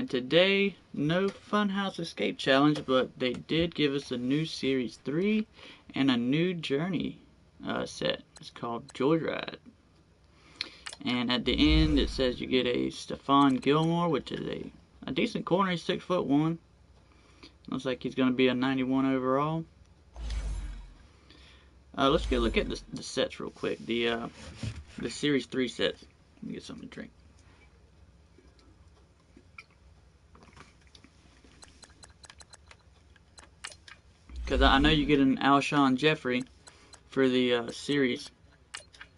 And today, no Funhouse Escape Challenge, but they did give us a new Series 3 and a new Journey set. It's called Joyride. And at the end, it says you get a Stephon Gilmore, which is a decent corner. He's 6'1". Looks like he's going to be a 91 overall. Let's go look at the sets real quick. The Series 3 sets. Let me get something to drink. Because I know you get an Alshon Jeffrey for the series.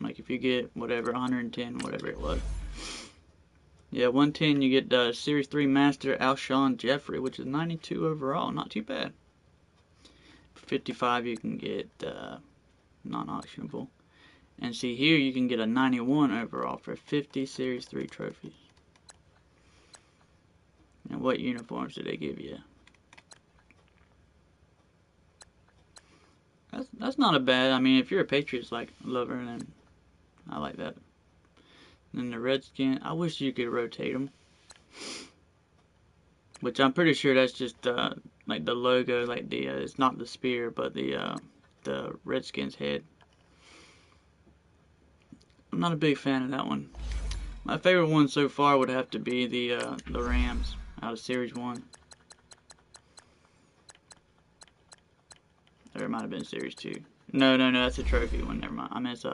Like if you get whatever, 110, whatever it was. Yeah, 110 you get the Series 3 Master Alshon Jeffrey, which is 92 overall. Not too bad. 55 you can get non-auctionable. And see here you can get a 91 overall for 50 Series 3 trophies. And what uniforms do they give you? That's not a bad. I mean, if you're a Patriots lover, then I like that. And then the Redskin, I wish you could rotate them. Which I'm pretty sure that's just like the logo, like the it's not the spear, but the Redskins head. I'm not a big fan of that one. My favorite one so far would have to be the Rams out of Series 1. Or it might have been Series 2. No, that's a trophy one. Never mind. I mean, it's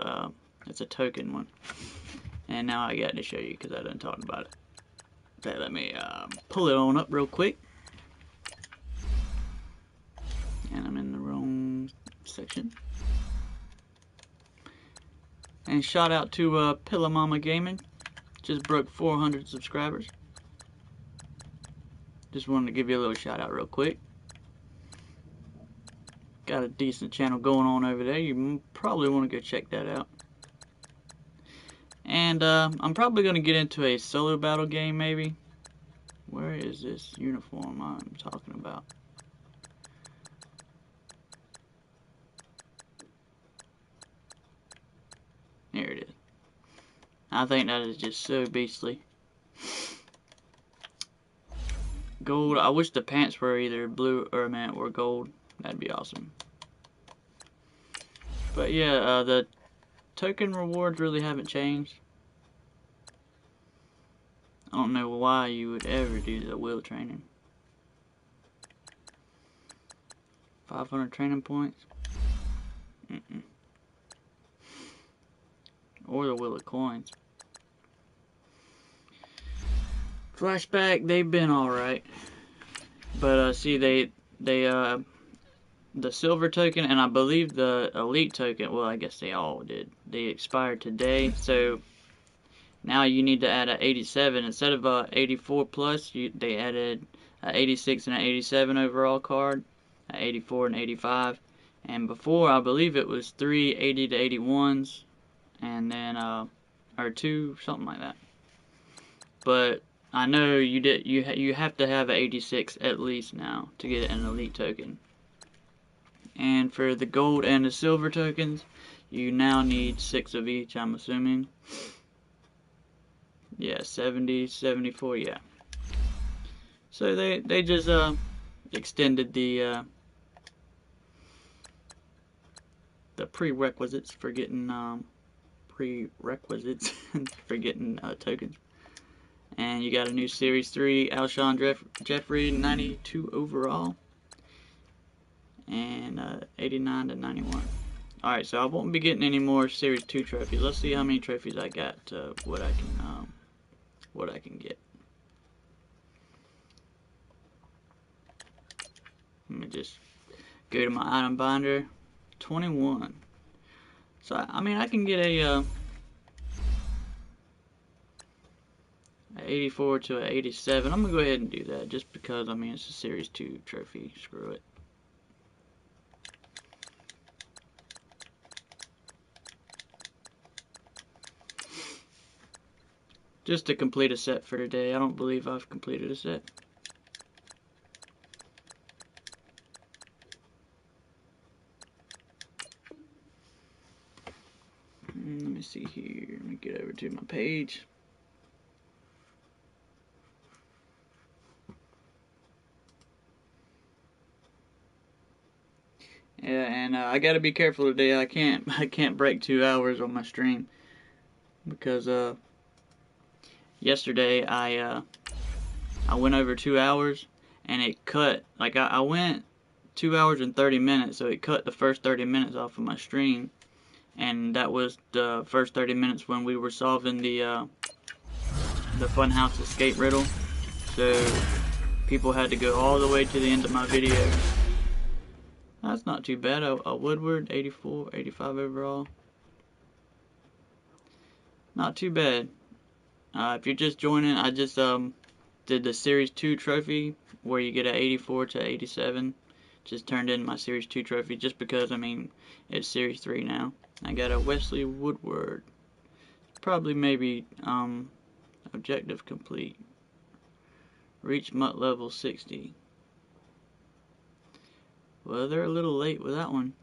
a token one. And now I got to show you because I done talked about it. Okay, let me pull it on up real quick. And I'm in the wrong section. And shout out to Pillow Mama Gaming. Just broke 400 subscribers. Just wanted to give you a little shout out real quick. Got a decent channel going on over there. You probably want to go check that out. And I'm probably going to get into a solo battle game maybe. Where is this uniform I'm talking about? Here it is. I think that is just so beastly. Gold. I wish the pants were either blue or gold. That'd be awesome. But yeah, the token rewards really haven't changed. I don't know why you would ever do the wheel training. 500 training points. Or the wheel of coins. Flashback, they've been alright. But see, the silver token and I believe the elite token, well, I guess they all did. They expired today, so now you need to add an 87 instead of a 84 plus. They added an 86 and an 87 overall card, an 84 and 85, and before I believe it was 3 80 to 81s, and then or 2 something like that. But I know you have to have an 86 at least now to get an elite token. And for the gold and the silver tokens, you now need 6 of each, I'm assuming. Yeah, 70, 74, yeah. So they just extended the prerequisites for getting tokens. And you got a new Series 3 Alshon Jeffrey, 92 overall. And 89 to 91. Alright, so I won't be getting any more Series 2 trophies. Let's see how many trophies I got, what I can get. Let me just go to my item binder. 21. So I mean I can get a 84 to a 87. I'm gonna go ahead and do that just because I mean it's a Series 2 trophy. Screw it. Just to complete a set for today. I don't believe I've completed a set. Let me see here. Let me get over to my page. Yeah, and I gotta be careful today. I can't break 2 hours on my stream because yesterday I went over 2 hours and it cut. Like I went 2 hours and 30 minutes, so it cut the first 30 minutes off of my stream, and that was the first 30 minutes when we were solving the Funhouse escape riddle. So people had to go all the way to the end of my video. That's not too bad. A Woodward 84, 85 overall. Not too bad. If you're just joining, I just did the Series 2 trophy where you get an 84 to 87. Just turned in my Series 2 trophy just because, I mean, it's Series 3 now. I got a Wesley Woodward. Probably maybe objective complete. Reach MUT level 60. Well, they're a little late with that one.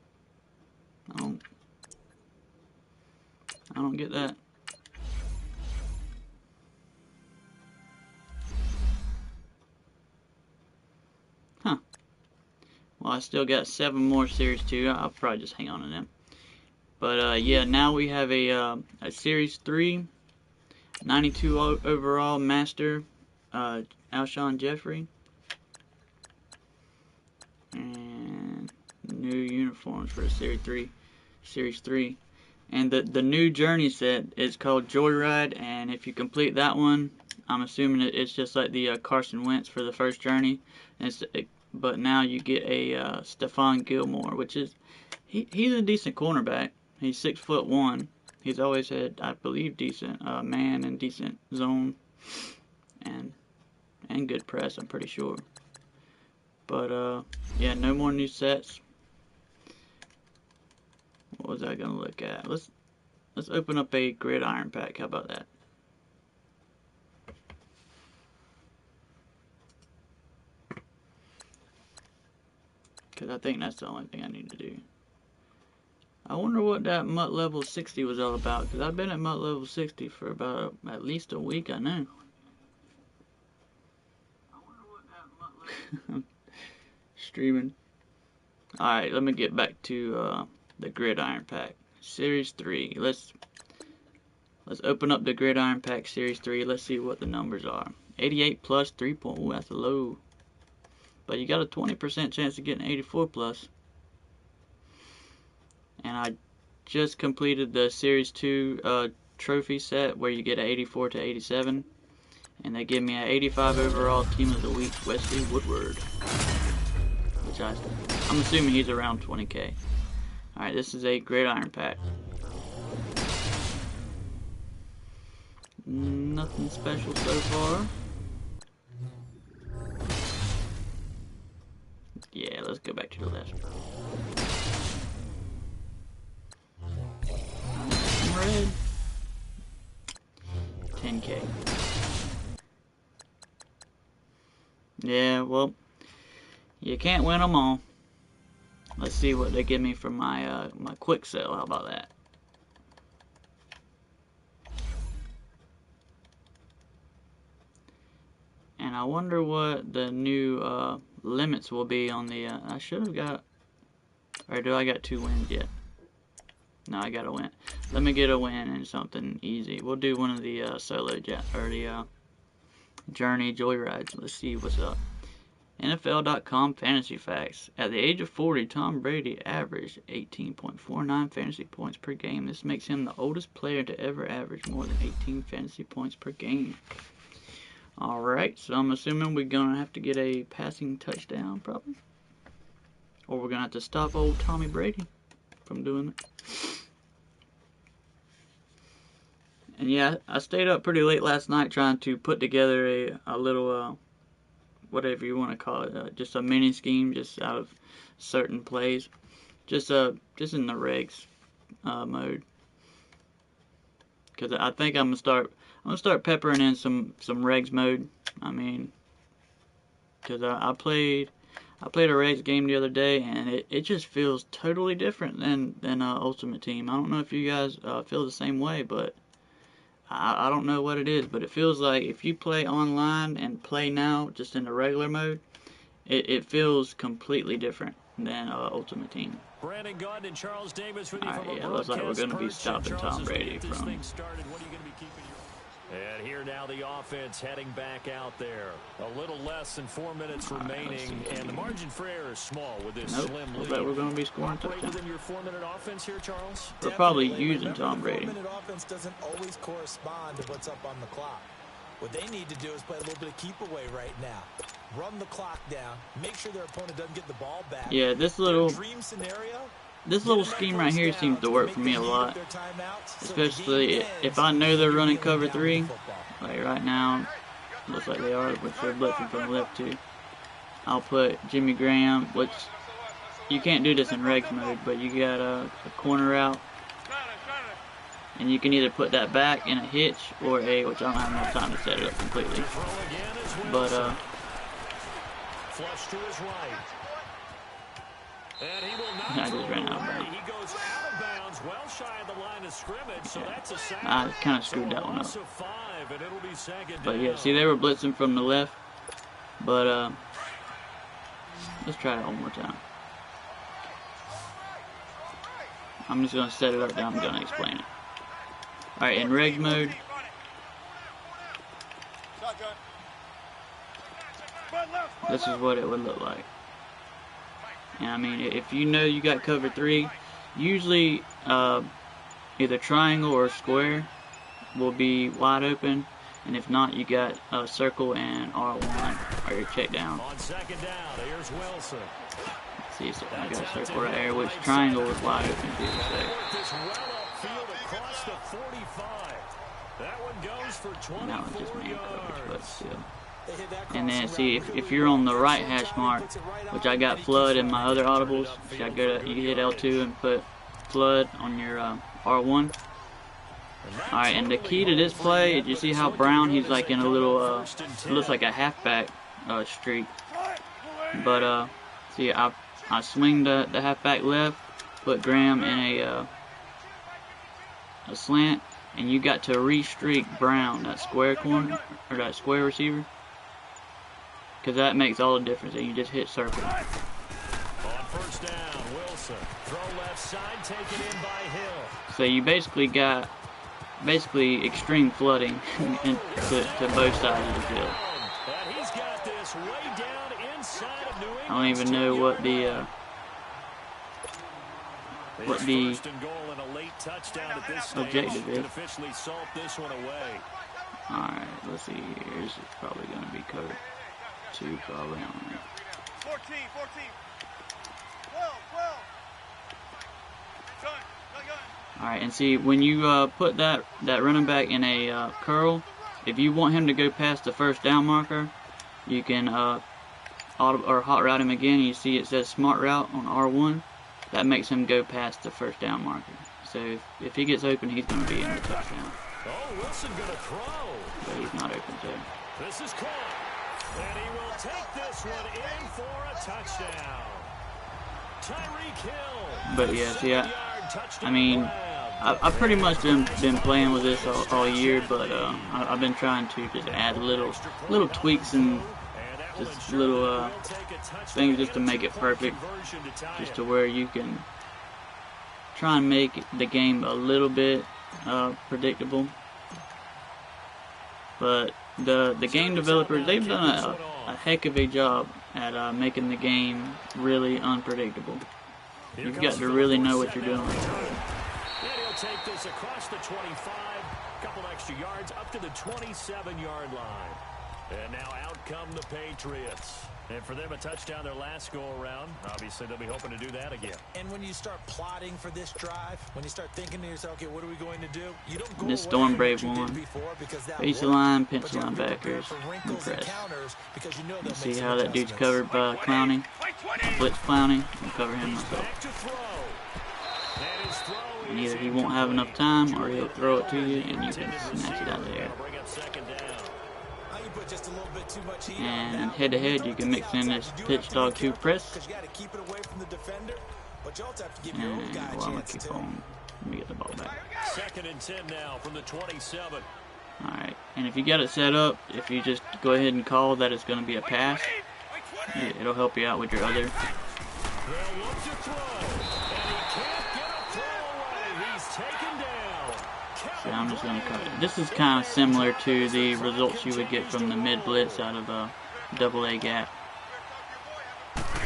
I don't get that. Huh. Well, I still got 7 more Series 2. I'll probably just hang on to them. But yeah, now we have a Series 3, 92 overall Master, Alshon Jeffrey. And new uniforms for Series 3. And the new journey set is called Joyride, and if you complete that one, I'm assuming it's just like the Carson Wentz for the first journey. But now you get a Stephon Gilmore, which is he's a decent cornerback. He's 6'1". He's always had, I believe, decent man and decent zone and good press, I'm pretty sure. But yeah, no more new sets. What was I gonna look at? Let's open up a Gridiron pack. How about that? Because I think that's the only thing I need to do. I wonder what that MUT level 60 was all about. Because I've been at MUT level 60 for about at least a week, I know. Streaming. Alright, let me get back to the Gridiron pack. Series 3. Let's open up the Gridiron pack Series 3. Let's see what the numbers are. 88 plus 3 point. Ooh, that's a low. But you got a 20% chance of getting 84 plus. And I just completed the Series 2 trophy set where you get an 84 to 87. And they give me an 85 overall Team of the Week, Wesley Woodward. Which I'm assuming he's around 20k. Alright, this is a Gridiron pack. Nothing special so far. Yeah, let's go back to the left. Red. 10k. Yeah, well, you can't win them all. Let's see what they give me for my my quick sell. How about that? And I wonder what the new limits will be on the. I should have got. Or do I got 2 wins yet? No, I got a win. Let me get a win and something easy. We'll do one of the solo jet or the journey joyrides. Let's see what's up. NFL.com fantasy facts. At the age of 40, Tom Brady averaged 18.49 fantasy points per game. This makes him the oldest player to ever average more than 18 fantasy points per game. Alright, so I'm assuming we're going to have to get a passing touchdown, probably. Or we're going to have to stop old Tommy Brady from doing it. And yeah, I stayed up pretty late last night trying to put together a little, whatever you want to call it, just a mini scheme just out of certain plays. Just in the regs mode. Because I think I'm gonna start peppering in some regs mode. I mean, because I played a regs game the other day and it just feels totally different than Ultimate Team. I don't know if you guys feel the same way, but I don't know what it is, but it feels like if you play online and play now just in the regular mode, it feels completely different. than Ultimate Team. Brandon Gordon and Charles Davis with you from yeah, looks like we're going to be stopping Tom Brady from. And here now the offense heading back out there. A little less than 4 minutes remaining, and the margin for error is small with this slim lead. Looks like we're going to be scoring touchdowns. Within your 4-minute offense here, Charles? We're probably using Tom Brady. The 4-minute offense doesn't always correspond to what's up on the clock. What they need to do is play a little bit of keep away right now. Run the clock down. Make sure their opponent doesn't get the ball back. Yeah, this little scheme right here seems to work for me a lot. Especially if I know they're running cover 3. Like right now, looks like they are, which they're blitzing from the left too. I'll put Jimmy Graham, which you can't do this in regs mode, but you got a corner out. And you can either put that back in a hitch or which I don't have enough time to set it up completely. But, flush to his right. And he will not I just ran out of bounds. He goes out of bounds, well shy of the line of scrimmage, so that's a sack. I kind of screwed that one up. 5, and it'll be second But down. yeah, see, they were blitzing from the left. But, let's try it one more time. I'm just going to set it up, then I'm going to explain it. Alright, in reg mode, this is what it would look like. And I mean, if you know you got cover 3, usually either triangle or square will be wide open, and if not, you got circle and R1 or your check down. On second down, here's Wilson. See, so I got a circle right there, which triangle is wide open too. So. That one goes for 24 That was just man coverage, but still. And then see if you're on the right hash mark, which I got flood in my other audibles. You hit L2 and put flood on your R1. Alright, and the key to this play, you see how Brown, he's like in a little, it looks like a halfback streak. But see, I swing the halfback left, put Graham in a slant, and you got to re-streak Brown, that square corner, or that square receiver. Because that makes all the difference, and you just hit circle. On first down, Wilson. Throw left side, taken in by Hill. So you basically got extreme flooding to both sides of the field. And he's got this way down inside of New England. I don't even know what the First and goal and a late touchdown at this stage. objective is. Can officially salt this one away. Alright, let's see here. This is probably going to be covered 2, probably. I don't know. 14. 12. Alright, and see, when you put that running back in a curl, if you want him to go past the first down marker, you can hot route him again. You see it says smart route on R1. That makes him go past the first down marker. So if he gets open, he's going to be in the touchdown. Oh, Wilson going to throw. But he's not open, so. This is caught. And he will take this one in for a touchdown. Tyreek Hill. But yeah, see, I mean, I've pretty much been playing with this all year, but I've been trying to just add little tweaks and just little things just to make it perfect, just to where you can try and make the game a little bit predictable. But the game developers, they've done a heck of a job at making the game really unpredictable. You've got to really know what you're doing. And he'll take this across the 25, couple extra yards up to the 27-yard line. And now out come the Patriots. And for them, a touchdown their last go-around. Obviously, they'll be hoping to do that again. And when you start plotting for this drive, when you start thinking to yourself, okay, what are we going to do? You don't go This away Storm from Brave what you did one. before because that Base worked, line, but pencil you have to be prepared linebackers, for wrinkles and and press. counters because you know they'll See make some how that dude's adjustments. covered by Clowney? Blitz Clowney. I'll cover him Back myself. to throw. And his throw And is either he won't have enough time, or he'll throw it to you, and you can intended snatch it out of the receiver. air. Bring up second down. Now you put just a little bit too much heat on And that. head-to-head, you can mix in this pitch dog 2 press. Because you got to keep it away from the defender, but you also have to give your own And guy a well, I'm gonna chance keep to. on. Let me get the ball back. Second and 10 now from the 27. Alright, and if you got it set up, if you just go ahead and call that it's going to be a pass, it'll help you out with your other They'll look to throw, and he can't get a throw away. He's taken down. See, I'm just going to cut it. This is kind of similar to the results you would get from the mid blitz out of a double A gap.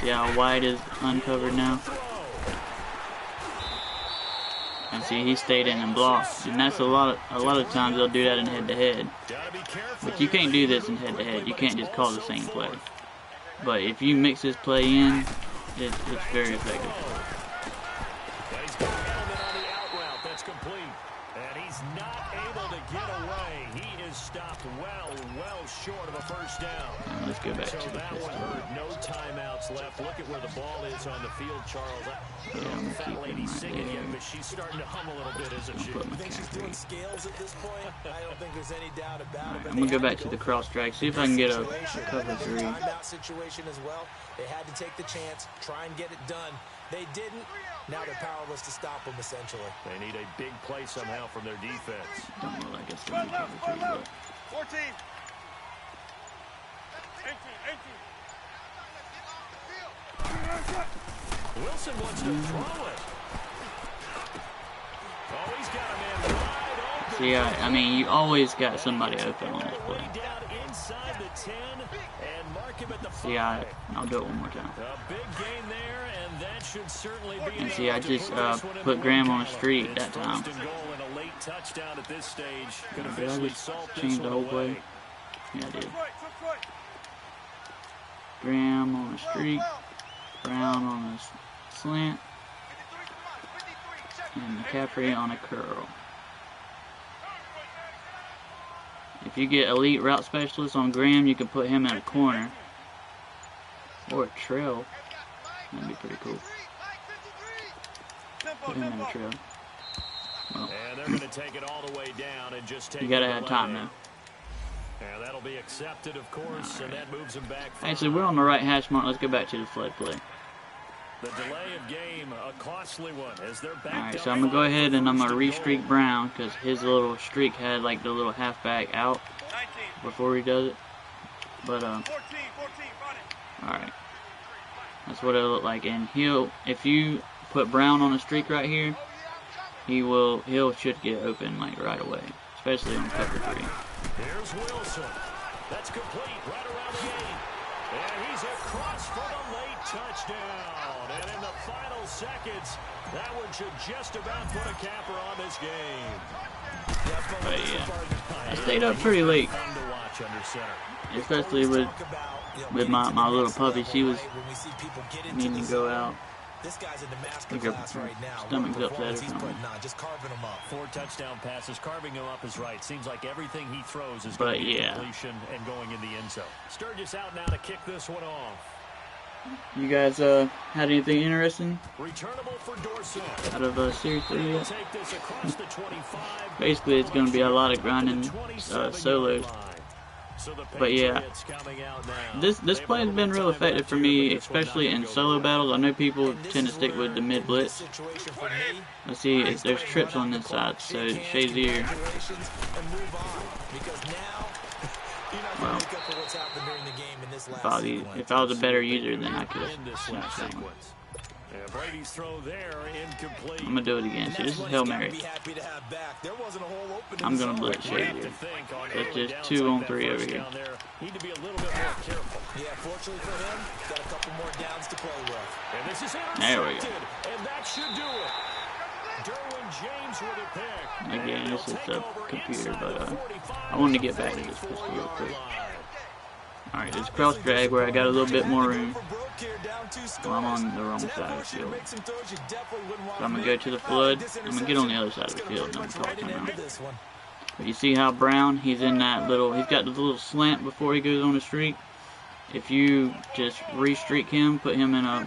See how wide is uncovered now? And see, he stayed in and blocked. And that's a lot of times they'll do that in head-to-head. But you can't do this in head-to-head. You can't just call the same play. But if you mix this play in, it's very effective. He's got an element on the out route that's complete. And he's not able to get away. He is stopped well short of a first down. Now let's go back So to the that one pistol. hurt. No timeouts left. Look at where the ball is on the field, Charles. Yeah, I'm Fat keeping lady's right singing there. yet, but she's starting to hum a little bit, isn't she? Put You think she's doing McCaffrey. scales at this point? I don't think there's any doubt about it. Alright, but I'm going to they go had back to the cross drag. See if I can get a cover Another 3. timeout situation as well. They had to take the chance, try and get it done. They didn't. Now they're powerless to stop them, essentially. They need a big play somehow from their defense. Don't look like it's going to be cover 3, but 14. 18. Wilson wants to throw it. Oh, he's got a man wide open. see, I mean, you always got somebody open on this play. Way down inside the 10 and mark him at the 5. See, I'll do it one more time. A big gain there, and that should certainly be And enough see, I to just put this one in put the Graham win on a column. streak It's that time. first and goal and a late touchdown at this stage. Could Did I officially just salt this change the one whole play? away. Yeah, I did. Right, right. Graham on a streak, Brown on a slant, 53, and McCaffrey on a curl. If you get elite route specialist on Graham, you can put him in a corner. Or a trail. That'd be pretty cool. Put him in a trail. Well, And they're going to take it all the way down and just take you gotta the have delay. time now. And that'll be accepted, of course, and that moves him back. Actually, we're on the right hash mark. Let's go back to the flood play. The delay of game, a costly one, as they're back. Alright, so I'm going to go ahead and I'm going to re-streak Brown because his little streak had like the little halfback out 19. before he does it. But, 14, 14, run it. alright. That's what it'll look like. And if you put Brown on a streak right here, he'll should get open like right away. Especially on cover 3. Here's Wilson. That's complete right around the 8. And he's across for the late touchdown. And in the final seconds, that one should just about put a capper on this game. But yeah, I stayed up pretty late. Fun to watch under center. Especially with my little puppy. She was needing to go out. This guy's in the master Like her class right now. stomach's What upset or performance he's something. putting on, just carving them up. 4 touchdown passes, carving him up is right. Seems like everything he throws is But going to be yeah. completion and going in the end zone. Sturgis out now to kick this one off. You guys had anything interesting Returnable for Dorsett. out of Series 3 He'll yet? take this across the 25. Basically, it's going to be a lot of grinding solos. But yeah, this play has been real effective for me, especially in solo battles. I know people tend to stick with the mid blitz. Let's see, there's trips on this side, so Shazier. Well, if I was a better user, then I could have snatched that one. Brady's throw there, incomplete. I'm gonna do it again. See, this is Hail Mary. I'm gonna blitz Shazier. It's just 2 on 3 over here. Need to be a little bit more careful. Yeah, fortunately for him, got a couple more downs to play with. And this is There we go. intercepted, and that should do it. Derwin James with a pick. Again, this is Take the over computer, inside but the 45 I wanted to get back to this pistol real 44-yard quick. line. Alright, this cross drag where I got a little bit more room. Well, I'm on the wrong side of the field. So I'm going to go to the flood. I'm going to get on the other side of the field and I'm talking around. But you see how Brown, he's in that little, he's got the little slant before he goes on the streak. If you just re-streak him, put him in a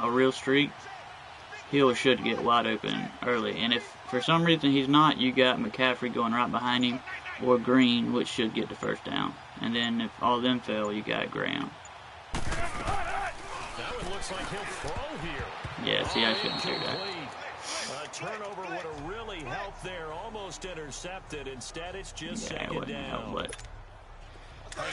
real streak, he should get wide open early. And if for some reason he's not, you got McCaffrey going right behind him, or Green, which should get the first down. And then if all of them fail, you got Graham. That one looks like he'll throw here. Yeah, see, I shouldn't say that. A turnover would have really helped there. Almost intercepted. Instead, it's just Yeah, it second wouldn't help, down. but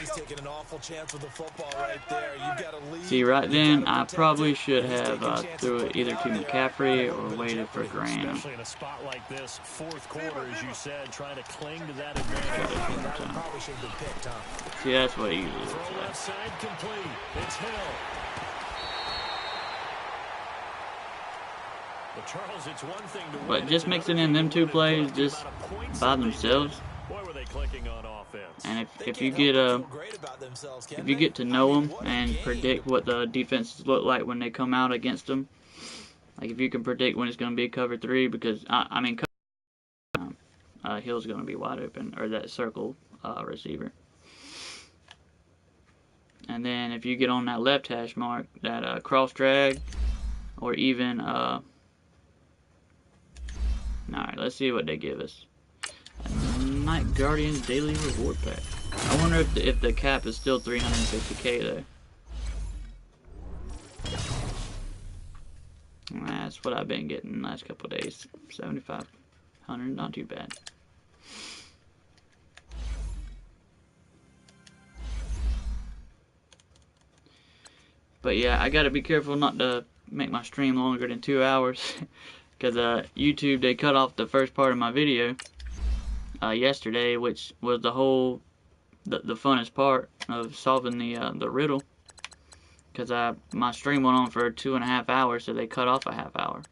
He's taking an awful chance with the football right there. You've got to lead. See, right then, I probably should have threw it either to McCaffrey or waited for Graham. Especially in a spot like this, fourth quarter, as you said, trying to cling to that advantage. Probably should have been picked, huh? See, that's what it usually looks Throw like. left side complete. It's Hill. Well, Charles, it's one thing to But just mixing in them two plays just by themselves, boy, were they clicking on offense. and if you get to know them and predict what the defenses look like when they come out against them, like if you can predict when it's going to be cover 3, because I mean, Hill's going to be wide open, or that circle receiver. And then if you get on that left hash mark, that cross drag, or even alright, let's see what they give us. Night Guardians Daily Reward Pack. I wonder if the cap is still 350k though. That's what I've been getting the last couple of days. 7,500, not too bad. But yeah, I gotta be careful not to make my stream longer than 2 hours. Because YouTube, they cut off the first part of my video yesterday, which was the funnest part of solving the riddle. Because my stream went on for 2.5 hours, so they cut off a half hour.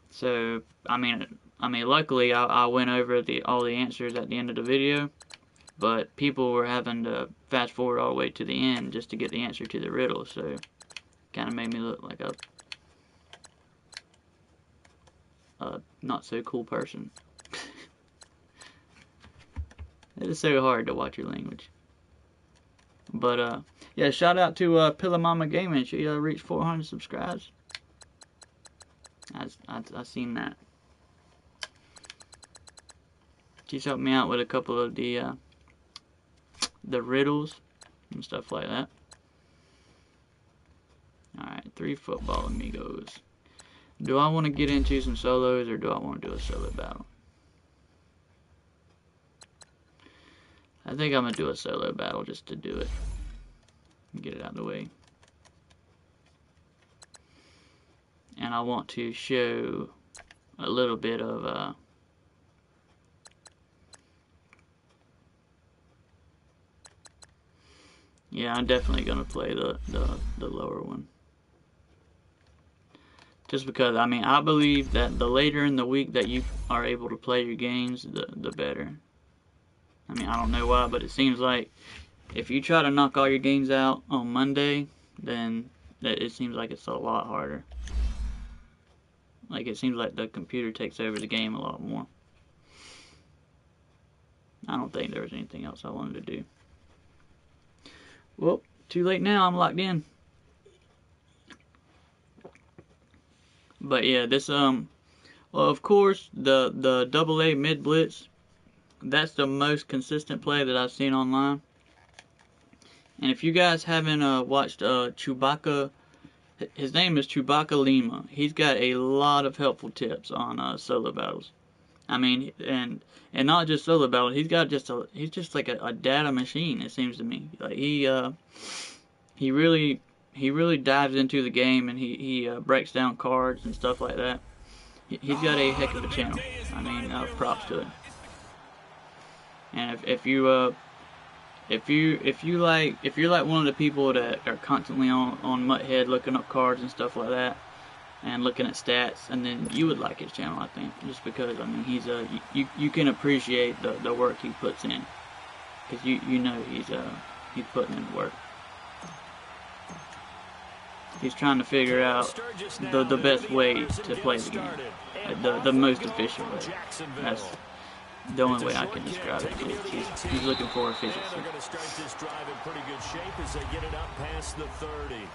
So I mean, luckily I went over all the answers at the end of the video, but people were having to fast forward all the way to the end just to get the answer to the riddle. So kind of made me look like a not so cool person. It is so hard to watch your language. But yeah, shout out to Pillow Mama Gaming. She reached 400 subscribes. I seen that. She's helped me out with a couple of the riddles and stuff like that. Alright, 3 football amigos. Do I want to get into some solos, or do I want to do a solo battle? I think I'm going to do a solo battle just to do it. Get it out of the way. And I want to show a little bit of yeah, I'm definitely going to play the lower one. Just because, I mean, I believe that the later in the week that you are able to play your games, the better. I mean, I don't know why, but it seems like if you try to knock all your games out on Monday, then it seems like it's a lot harder. Like, it seems like the computer takes over the game a lot more. I don't think there was anything else I wanted to do. Well, too late now, I'm locked in. But yeah, this well, of course, the AA mid blitz, that's the most consistent play that I've seen online. And if you guys haven't watched Chewbacca, his name is Chewbacca Lima. He's got a lot of helpful tips on solo battles. I mean, and not just solo battles. He's just like a data machine. It seems to me. Like he really dives into the game, and he breaks down cards and stuff like that. He's got a heck of a channel. I mean, props to him. And if you're like one of the people that are constantly on MUT looking up cards and stuff like that, and looking at stats, and then you would like his channel, I think, just because I mean you can appreciate the work he puts in, because you know he's putting in work. He's trying to figure out the best way to play the game, the most efficient way. That's the only way I can describe it. He's looking for efficiency. They're going to start this drive in pretty good shape as they get it up past the 30.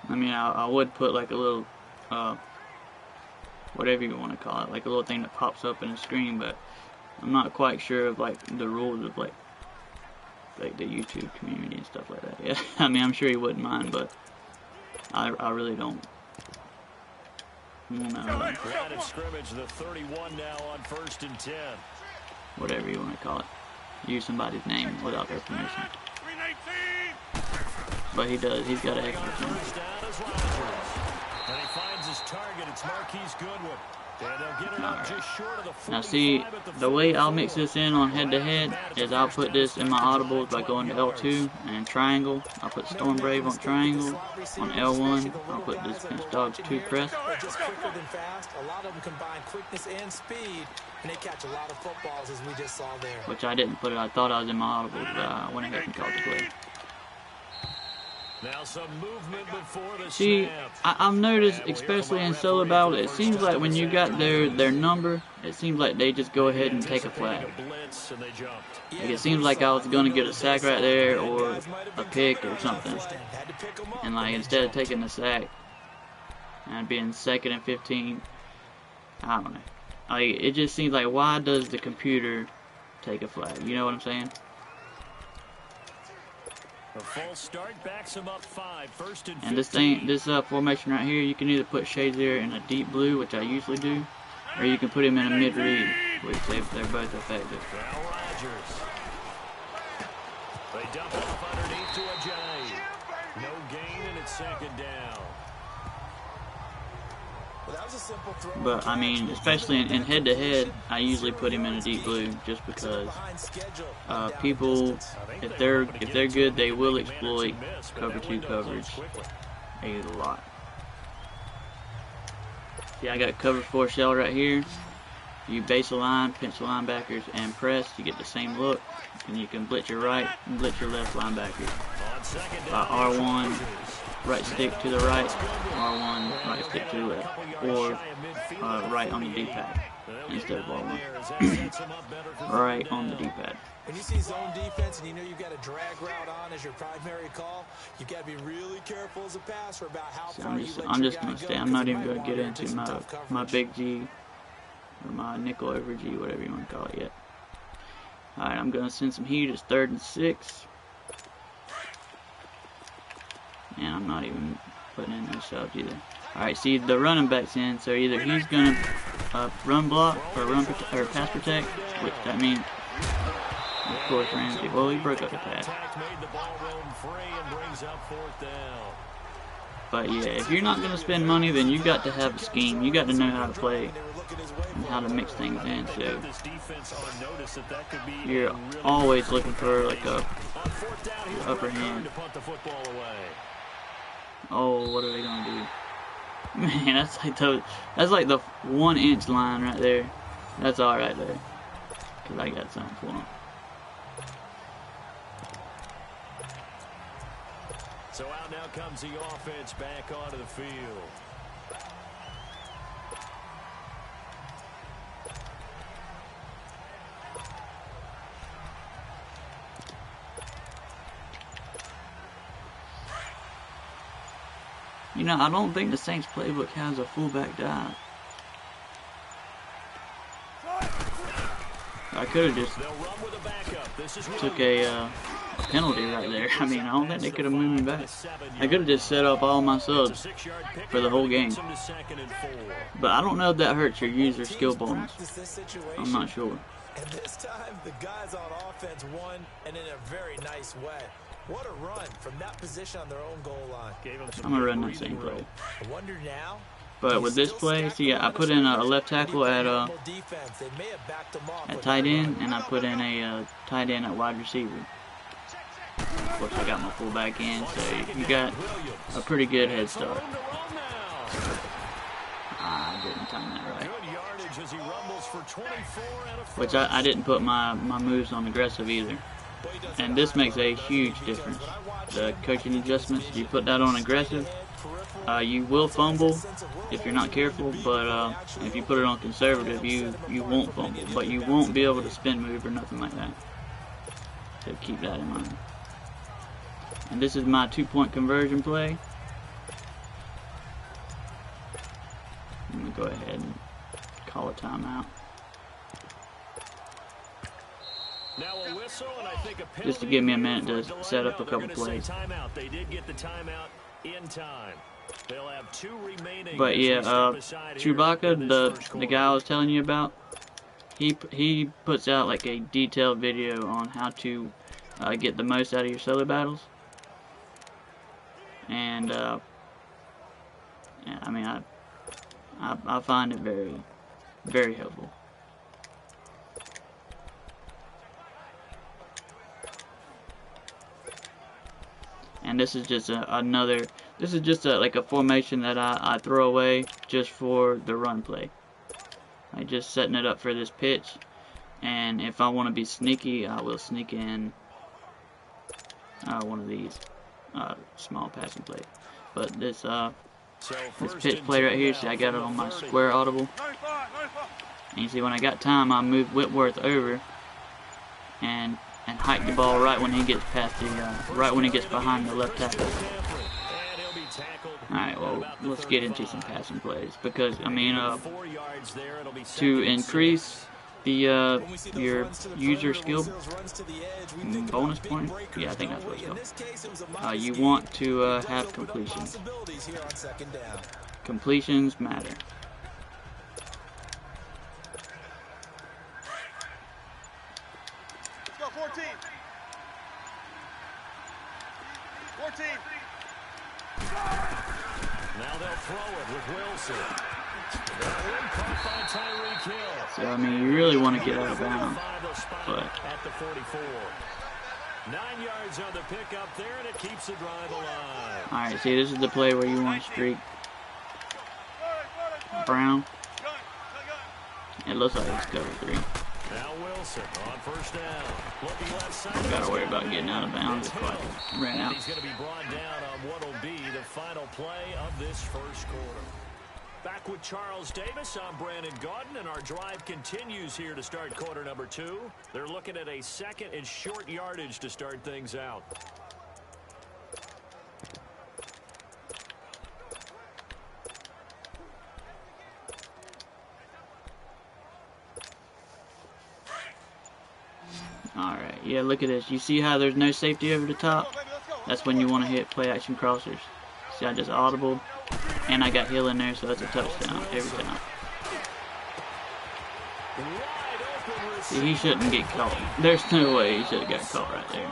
I mean, I would put like a little, whatever you want to call it, like a little thing that pops up in the screen, but I'm not quite sure of like the rules of like the YouTube community and stuff like that. Yeah, I mean, I'm sure he wouldn't mind, but I really don't. Grounded scrimmage, the 31 now on 1st and 10. Whatever you want to call it. Use somebody's name without their permission. But he does. He's got an extra team. And he finds his target. It's Marquise Goodwin. And they'll get it up just short of the 45. Now see, the way I'll mix this in on head-to-head is I'll put this in my audibles by going to L2 and triangle. I'll put Storm Brave on triangle. On L1, I'll put this Bench Dogs 2 press. Just quicker than fast. A lot of them combine quickness and speed, and they catch a lot of footballs, as we just saw there. Which I didn't put it. I thought I was in my audibles, but I went ahead and called the play. Now some movement before the See, snap. I've noticed, especially in solo battle, it seems like when you got their number, it seems like they just go ahead and take a flag. Like it seems like I was gonna get a sack right there or a pick or something, and like instead of taking the sack and being 2nd and 15, I don't know. Like it just seems like, why does the computer take a flag? You know what I'm saying? A false start backs him up 5, 1st and 15. And this formation right here, you can either put Shazier in a deep blue, which I usually do, or you can put him in a mid-read, which they're both effective. Now Rodgers. They dump off underneath to Ajayi. No gain, and it's 2nd down. Well, that was a simple throw. But I mean, especially in head-to-head, I usually put him in a deep blue just because people, if they're good, they will exploit cover 2 coverage a lot. See, I got cover 4 shell right here. You base a line, pinch the linebackers, and press. You get the same look, and you can blitz your right and blitz your left linebackers. R1. Right stick to the right, R1, right stick to the left, or right on the D-pad instead of R1. Right on the D-pad. When you see zone defense and you know you've got a drag route on as your primary call, you've got to be really careful as a passer about how far you let your guy go. I'm just going to stay. I'm not even going to get into my big G or my nickel over G, whatever you want to call it yet. Alright, I'm going to send some heat. It's 3rd and 6. And I'm not even putting in no subs either. Alright, see, the running back's in, so either he's going to run block or pass protect, which that means, of course, Ramsey. Well, he broke up the pass. But yeah, if you're not going to spend money, then you got to have a scheme. You got to know how to play and how to mix things in. So you're always looking for like a upper hand. Oh, what are they gonna do? Man, that's like the 1-inch line right there. That's all right there, cause I got something for them. So out now comes the offense back onto the field. You know, I don't think the Saints playbook has a fullback dive. I could have just took a penalty right there. I mean, I don't think they could have moved me back. I could have just set up all my subs for the whole game. But I don't know if that hurts your user skill bonus. I'm not sure. And this time, the guys on offense won, and in a very nice way. What a run from that position on their own goal line. I'm going to run that same play. I wonder now. But with this play, see, I put in a left tackle at tight end, and I put in a tight end at wide receiver. Of course, I got my fullback in, so you got a pretty good head start. I didn't time that right. Which I didn't put my moves on aggressive either. And this makes a huge difference. The coaching adjustments, you put that on aggressive, you will fumble if you're not careful, but if you put it on conservative, you won't fumble, but you won't be able to spin move or nothing like that. So keep that in mind. And this is my 2-point conversion play. I'm going to go ahead and call a timeout. Now a whistle, and I think a just to give me a minute to set up a couple plays. They did get the timeout in time. They'll have 2 remaining. But yeah, Chewbacca, the guy I was telling you about, he puts out like a detailed video on how to get the most out of your solo battles, and yeah, I mean I find it very, very helpful. And this is just like a formation that I throw away just for the run play. Like just setting it up for this pitch, and if I want to be sneaky, I will sneak in one of these small passing plays. But this pitch play right here, see I got it on my square audible, and you see when I got time, I move Whitworth over and hike the ball right when he gets past the right when he gets behind the left tackle. Alright, well, let's get into some passing plays, because I mean to increase the your user skill bonus point, yeah, I think that's what it's called. You want to have completions. Completions matter. Let's go, 14. 14. Now they'll throw it with Wilson. Caught by Tyreek Hill. So I mean, you really want to get out of bounds, but at the 44. 9 yards on the pickup there, and it keeps the drive alive. all right, see, this is the play where you want to streak Brown. It looks like it's cover 3. Now Wilson on first down. Looking left side. Gotta worry about getting out of bounds. Ran out. He's going to be brought down on what will be the final play of this first quarter. Back with Charles Davis, I'm Brandon Gaudin, and our drive continues here to start quarter number 2. They're looking at a 2nd and short yardage to start things out. Alright, yeah, look at this. You see how there's no safety over the top? That's when you want to hit play action crossers. See, I just audible, and I got Hill in there, so that's a touchdown every time. See, he shouldn't get caught. There's no way he should have got caught right there.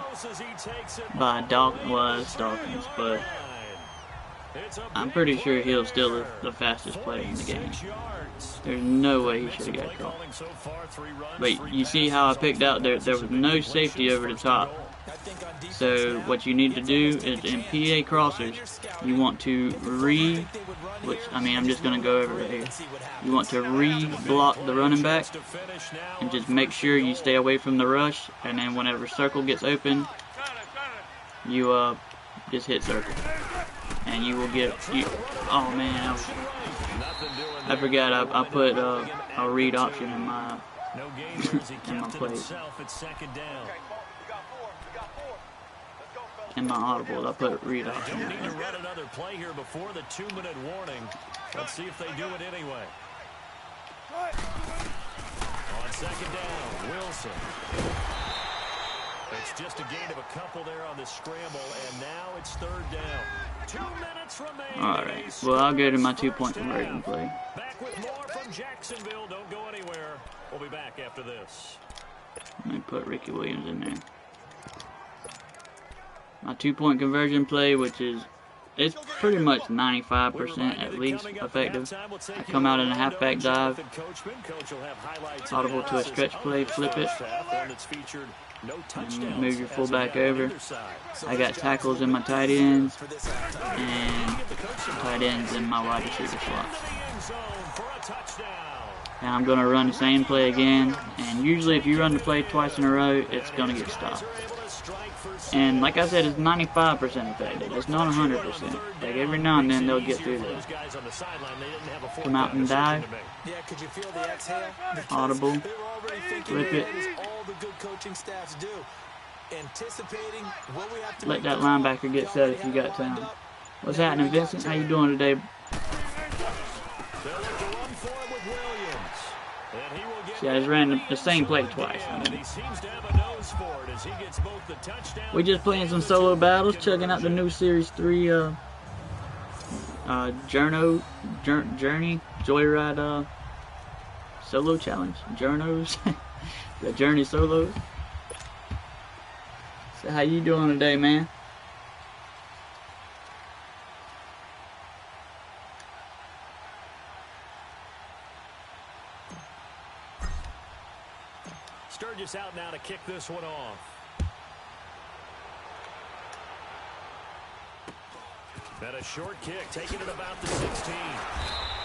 By Dawkins, but I'm pretty sure Hill's still the fastest player in the game. There's no way he should have got caught. But you see how I picked out there was no safety over the top. So what you need to do is in PA crossers, you want to I'm just going to go over here. You want to re-block the running back and just make sure you stay away from the rush, and then whenever circle gets open, you just hit circle. And you will get, oh man, I forgot I put a read option in my plays. In my audible, I put read option in there. Run another play here before the 2-minute warning. Let's see if they do it anyway. On 2nd down, Wilson. It's just a gain of a couple there on the scramble, and now it's 3rd down. 2 minutes remaining. Alright, well, I'll go to my 2-point conversion play. Back with more from Jacksonville. Don't go anywhere. We'll be back after this. Let me put Ricky Williams in there. My 2-point conversion play, which is, it's pretty much 95% at least effective. I come out in a halfback dive, audible to a stretch play, flip it, and move your fullback over. I got tackles in my tight ends, and tight ends in my wide receiver slots. And I'm going to run the same play again, and usually if you run the play twice in a row, it's going to get stopped. And like I said, it's 95% effective. It's not 100%. Like every now and then they'll get through there. Come out and dive. Audible. Flip it. Let that linebacker get set if you got time. What's happening, Vincent? How you doing today? See, I just ran the same play twice. We just playing some solo battles, checking out the new Series 3 Journey Joyride solo challenge. Journos. The Journey solos. So how you doing today, man? Sturgis out now to kick this one off. And a short kick, taking it about the 16.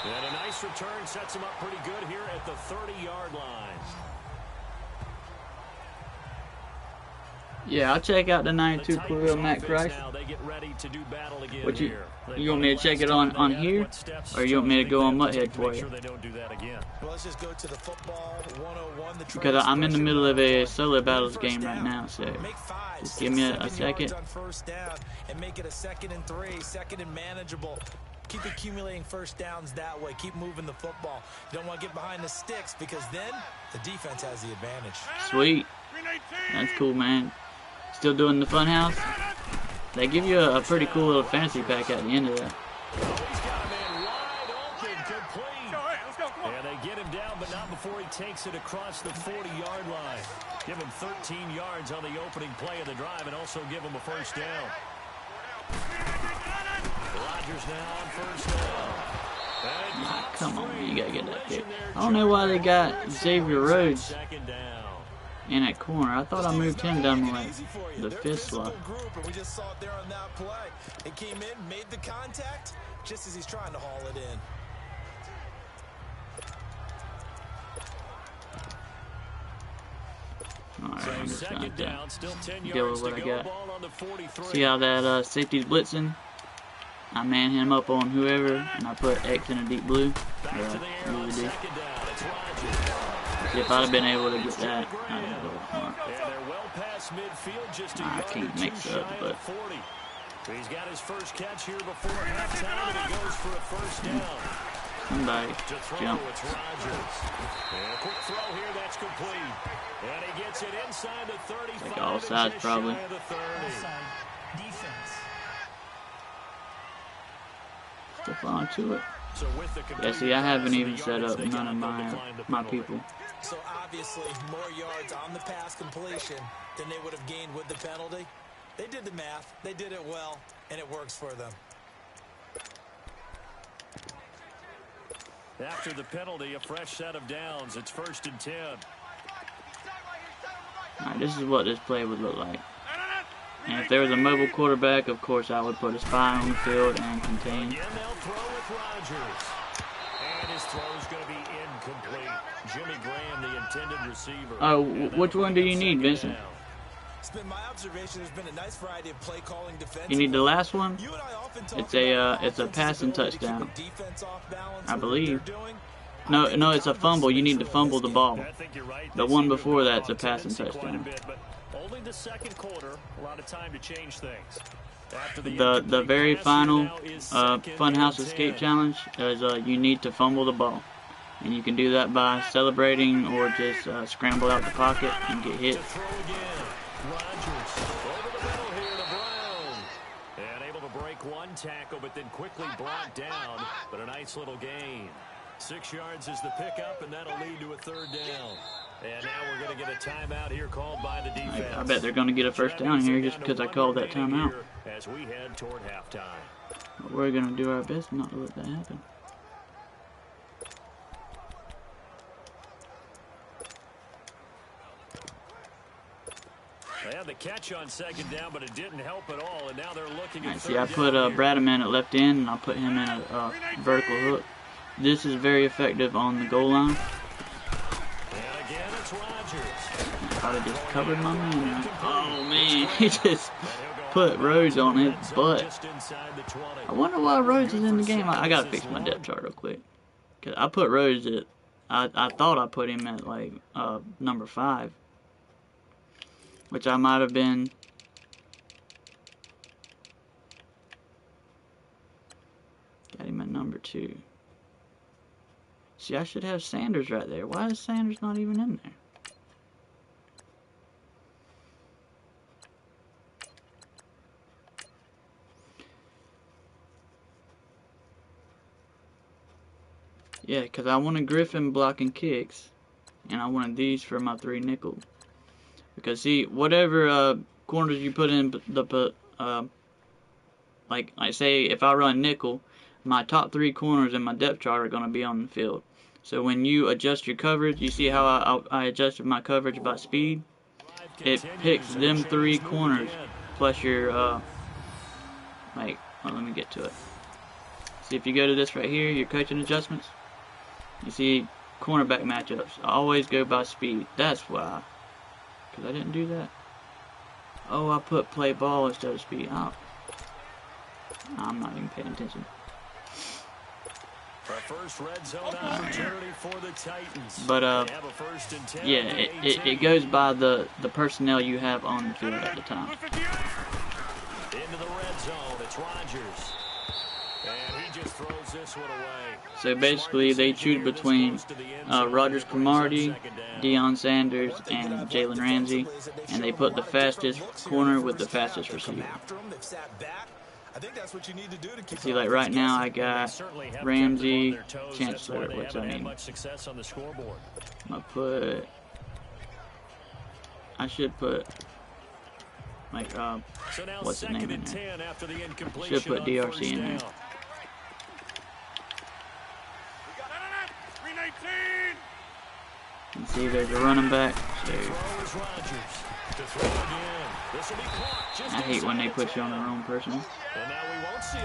And a nice return sets him up pretty good here at the 30-yard line. Yeah, I'll check out the 92 QAMatics Rice. What you want me to check it on here, or you want me to go on MUT for you? Well, let's just go to the football 101. Because I'm in the middle of a solo battles game right now, so just give me a second. On first down and make it a 2nd and 3, 2nd and manageable. Keep accumulating first downs that way. Keep moving the football. You don't want to get behind the sticks because then the defense has the advantage. Sweet. That's cool, man. Still doing the fun house? They give you a pretty cool little fantasy pack at the end of that. He's got a man wide open, complete. And they get him down, but not before he takes it across the 40-yard line. Give him 13 yards on the opening play of the drive and also give him a first down. Rodgers now on first down. Nah, come on, you gotta get that kick. I don't know why they got Xavier Rhodes Second down. in that corner. I thought I moved him down to like the 5th slot. And we just saw it there on that play. It came in, made the contact, just as he's trying to haul it in. Alright, I'm just gonna Second down, still 10 deal yards with what to I go. got. Ball on the 43. See how that safety's blitzing? I man him up on whoever, and I put X in a deep blue. Back to the air on Really do. second down. It's Rodgers. See, if I'd have been able to get that, I'd have done it more. And they're well past midfield, just a I yard can't or two mix shy up, of but- the 40. He's got his first catch here before halftime, and he goes for a first down. Somebody To throw, jump. it's Rodgers. And a quick throw here, that's complete. And he gets it inside the 35. Like all and sides, just probably. shy of the 30. Defense. Step on to it. So with the Yeah, see, I haven't even the set yards up they none of got, they'll decline the my penalty. people. So obviously, more yards on the pass completion than they would have gained with the penalty. They did the math, they did it well, and it works for them. After the penalty, a fresh set of downs. It's 1st and 10. Alright, this is what this play would look like. And if there was a mobile quarterback, of course I would put a spy on the field and contain. Again, they'll throw with Rodgers. And his throw's going to be incomplete. Jimmy Graham, the intended receiver. Oh, And which that'll one bring do you up need, second Vincent? down. It's been my observation. There's been a nice variety of play calling defense. You need the last one? You and I often talk It's a about it's a offense's passing ability to keep touchdown. the defense off balance I with what believe. they're doing. No, it's a fumble. You need to fumble the ball. I think you're right. The They one seem to have before gone that's a off passing tendency quite a touchdown. bit, but only the second quarter, a lot of time to change things. After the The incomplete very pass, final now is second Funhouse and Escape 10. Challenge is you need to fumble the ball. And you can do that by celebrating or just scramble out the pocket and get hit. To throw again. Rodgers over the middle here to Brown. And able to break one tackle, but then quickly brought down. But a nice little gain. 6 yards is the pickup, and that'll lead to a 3rd down. And now we're going to get a timeout here called by the defense. I bet they're going to get a first down here just because I called that timeout. As we head toward halftime. But we're going to do our best not to let that happen. They had the catch on 2nd down, but it didn't help at all. And now they're looking at Alright, see, 3rd I put down here. Bradman at left end, and I put him in a vertical hook. This is very effective on the goal line. And again, it's Rodgers. If I'd have just covered my man. Oh man, he just put Rhodes on his butt. Just inside the 20. I wonder why Rhodes is in the game. I gotta fix my depth chart real quick. Cause I put Rhodes at, I thought I put him at like number 5. Which I might have been. Got him at number 2. See, I should have Sanders right there. Why is Sanders not even in there? Yeah, because I wanted Griffin blocking kicks, and I wanted these for my 3 nickel. Because see, whatever corners you put in like I say, if I run nickel, my top 3 corners in my depth chart are going to be on the field. So when you adjust your coverage, you see how I adjusted my coverage by speed? It picks them 3 corners plus your, like, well, let me get to it. See, if you go to this right here, your coaching adjustments, you see cornerback matchups. I always go by speed. That's why. Because I didn't do that. Oh, I put play ball instead of speed. Oh. I'm not even paying attention. First red zone opportunity for the Titans. But yeah, it goes by the personnel you have on the field at the time. Into the red zone, it's Rodgers. And he just throws this one away. So basically, they choose between Rodgers Cromartie, Deion Sanders, and Jalen Ramsey, and they put the fastest corner with the fastest receiver. See, like right now, I got Ramsey, Chancellor, which I mean, I'm gonna put, I should put, like, what's his name in there? I should put DRC in there. And see, there's a running back, so I hate when they put you on the wrong person.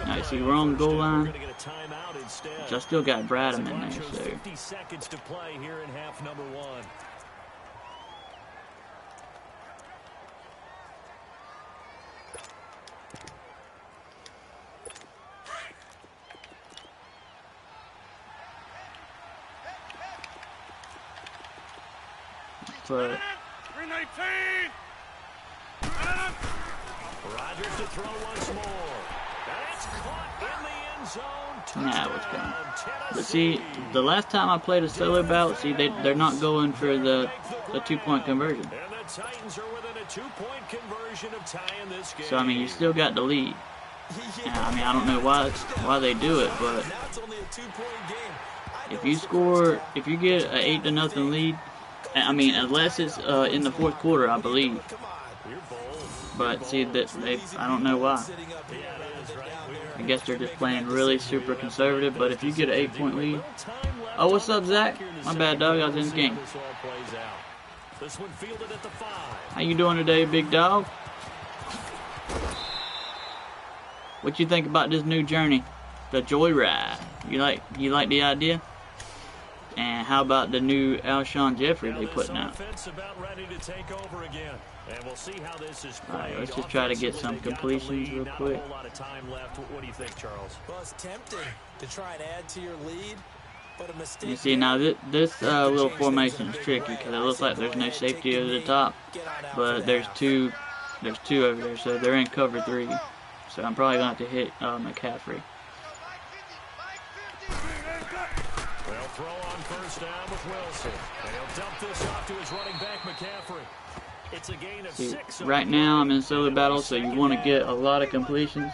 Now you see, we're on the goal line, which I still got Bradham in there, so. 50 seconds to play here in half number 1. But Rodgers to throw once more. That's caught in the end zone. nah, what's going on? But see, the last time I played a solo bout, see, they're not going for the 2-point conversion. And the Titans are within a 2-point conversion of tying this game. So I mean, you still got the lead. And, I mean, I don't know why they do it, but if you get an 8-0 lead, I mean, unless it's in the 4th quarter, I believe. But see, I don't know why. I guess they're just playing really super conservative. But if you get an 8-point lead, oh, what's up, Zach? My bad, dog. I was in the game. How you doing today, big dog? What you think about this new journey, the Joyride? You like the idea? And how about the new Alshon Jeffrey they putting out? Alright, let's just try to get some completions real quick. What do you think, Charles? Well, it's tempting to try and add to your lead, but a mistake. You see, now this little formation is tricky because it looks like there's no safety over the top, but there's two over there, so they're in cover 3. So I'm probably gonna have to hit McCaffrey. They'll throw on first down with Wilson, and he'll dump this off to his running back McCaffrey. It's a gain of 6. Right now I'm in solo battle, so you want to get a lot of completions.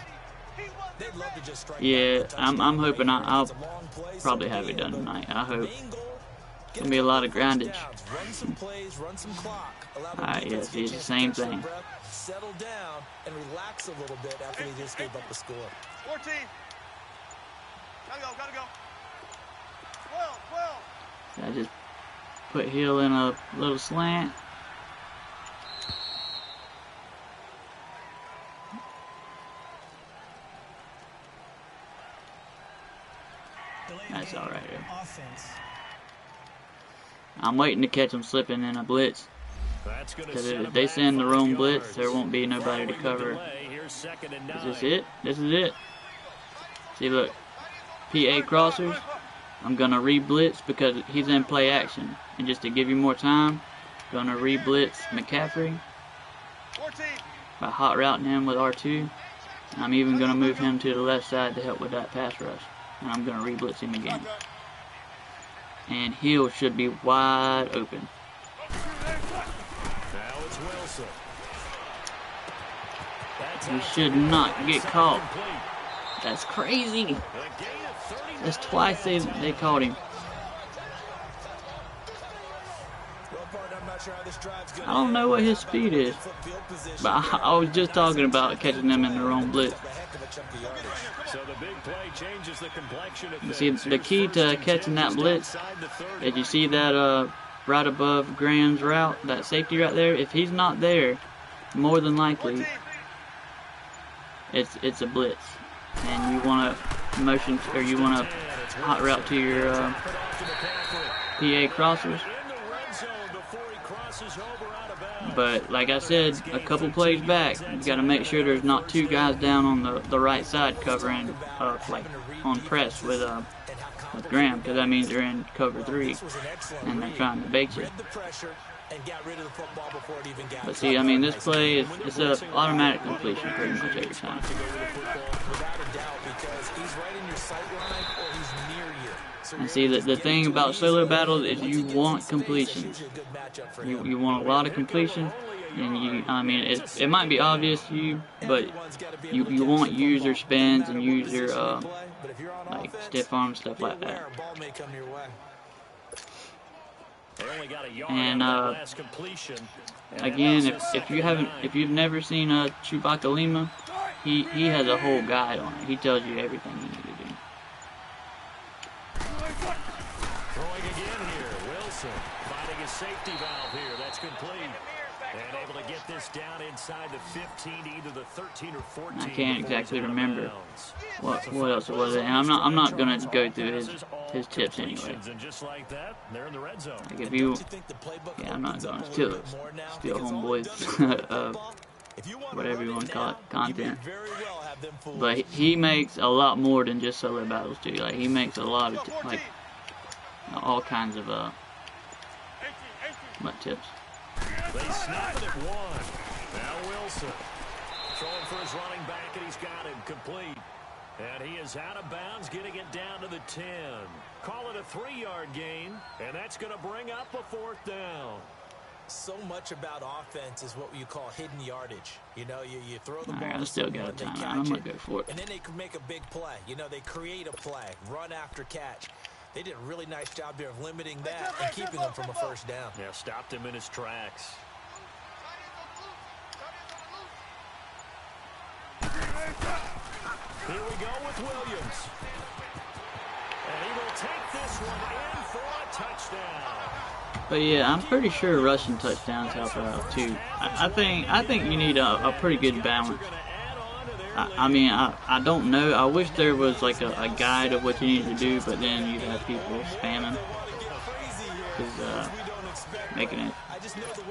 Yeah, I'm hoping I'll probably have it done tonight. I hope. It's gonna be a lot of grindage. Alright, yeah, see, it's the same thing. Settle down and relax a little bit after they just gave up the score. 14. Gotta go. 12. I just put Hill in a little slant. That's all right there. I'm waiting to catch them slipping in a blitz. Because if they send the wrong blitz, there won't be nobody to cover. Is this it? This is it. See, look. PA crossers. I'm going to re-blitz because he's in play action. And just to give you more time, I'm going to re-blitz McCaffrey by hot routing him with R2. I'm even going to move him to the left side to help with that pass rush. And I'm going to re-blitz him again. And Hill should be wide open. Now it's Wilson. He should not get caught. That's crazy. That's twice they caught him. I don't know what his speed is, but I was just talking about catching them in the wrong blitz. You see, the key to catching that blitz, did you see that right above Graham's route, that safety right there? If he's not there, more than likely, it's a blitz, and you want to motion, or you want to hot route to your PA crossers. But like I said, a couple plays back, you got to make sure there's not two guys down on the right side covering, like on press with Graham, because that means they're in cover 3 and they're trying to bait you. But see, I mean, this play is it's a automatic completion pretty much every time. And see, the thing about solo battles is you want completions. You want a lot of completion, and I mean, it might be obvious to you, but you want user spins and user like stiff arm stuff like that. And again, if you've never seen Chewbacca Lima, he has a whole guide on it. He tells you everything you need to do. Throwing again here, Wilson finding a safety valve here. That's complete. And able to get this down inside the 15 to either the 13 or 14. I can't exactly remember what else it was, and I'm not gonna go through his tips anyway. And just like that, they're in the red zone. Like if you, yeah, I'm not gonna steal homeboys, whatever you want to call it, content. But he makes a lot more than just solo battles too. Like he makes a lot of like all kinds of MUT tips. They snap it at 1. Now Wilson throwing for his running back, and he's got him complete. And he is out of bounds, getting it down to the 10. Call it a 3-yard gain, and that's going to bring up a 4th down. So much about offense is what you call hidden yardage. You know, you throw the ball. I still got a timeout. I'm gonna go for it. And then they can make a big play. You know, they create a play, run after catch. They did a really nice job here of limiting that and keeping him from a 1st down. Yeah, stopped him in his tracks. Here we go with Williams. And he will take this one in for a touchdown. But yeah, I'm pretty sure rushing touchdowns help out too. I think you need a pretty good balance. I mean, I don't know. I wish there was like a guide of what you need to do, but then you'd have people spamming, because making it.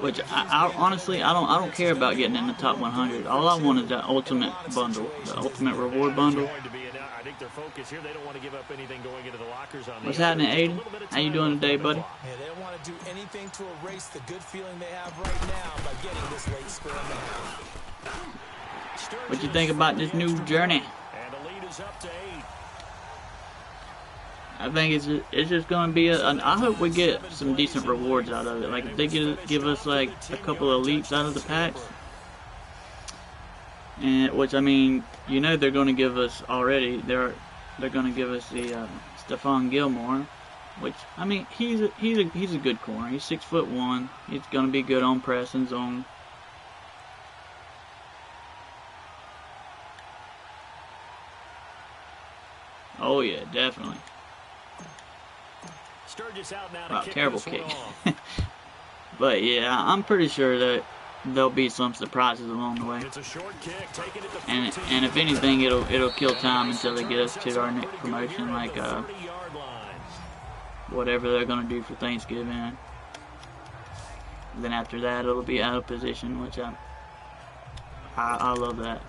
Which I honestly I don't care about getting in the top 100. All I want is that ultimate bundle, the ultimate reward bundle. What's happening, Aiden? How you doing today, buddy? Yeah, they don't want to do anything to erase the good feeling they have right now by getting this late score in the half. What you think about this new journey? And the lead is up to 8. I think it's just going to be I hope we get some decent rewards out of it. Like if they give us like a couple of elites out of the packs, and which I mean, you know, they're going to give us already. They're going to give us the Stephon Gilmore, which I mean he's a good corner. He's 6'1". He's going to be good on press and zone. Oh yeah, definitely. Wow, terrible kick. But yeah, I'm pretty sure that there'll be some surprises along the way. And if anything, it'll kill time until they get us to our next promotion, like whatever they're gonna do for Thanksgiving. Then after that, it'll be out of position, which I love that.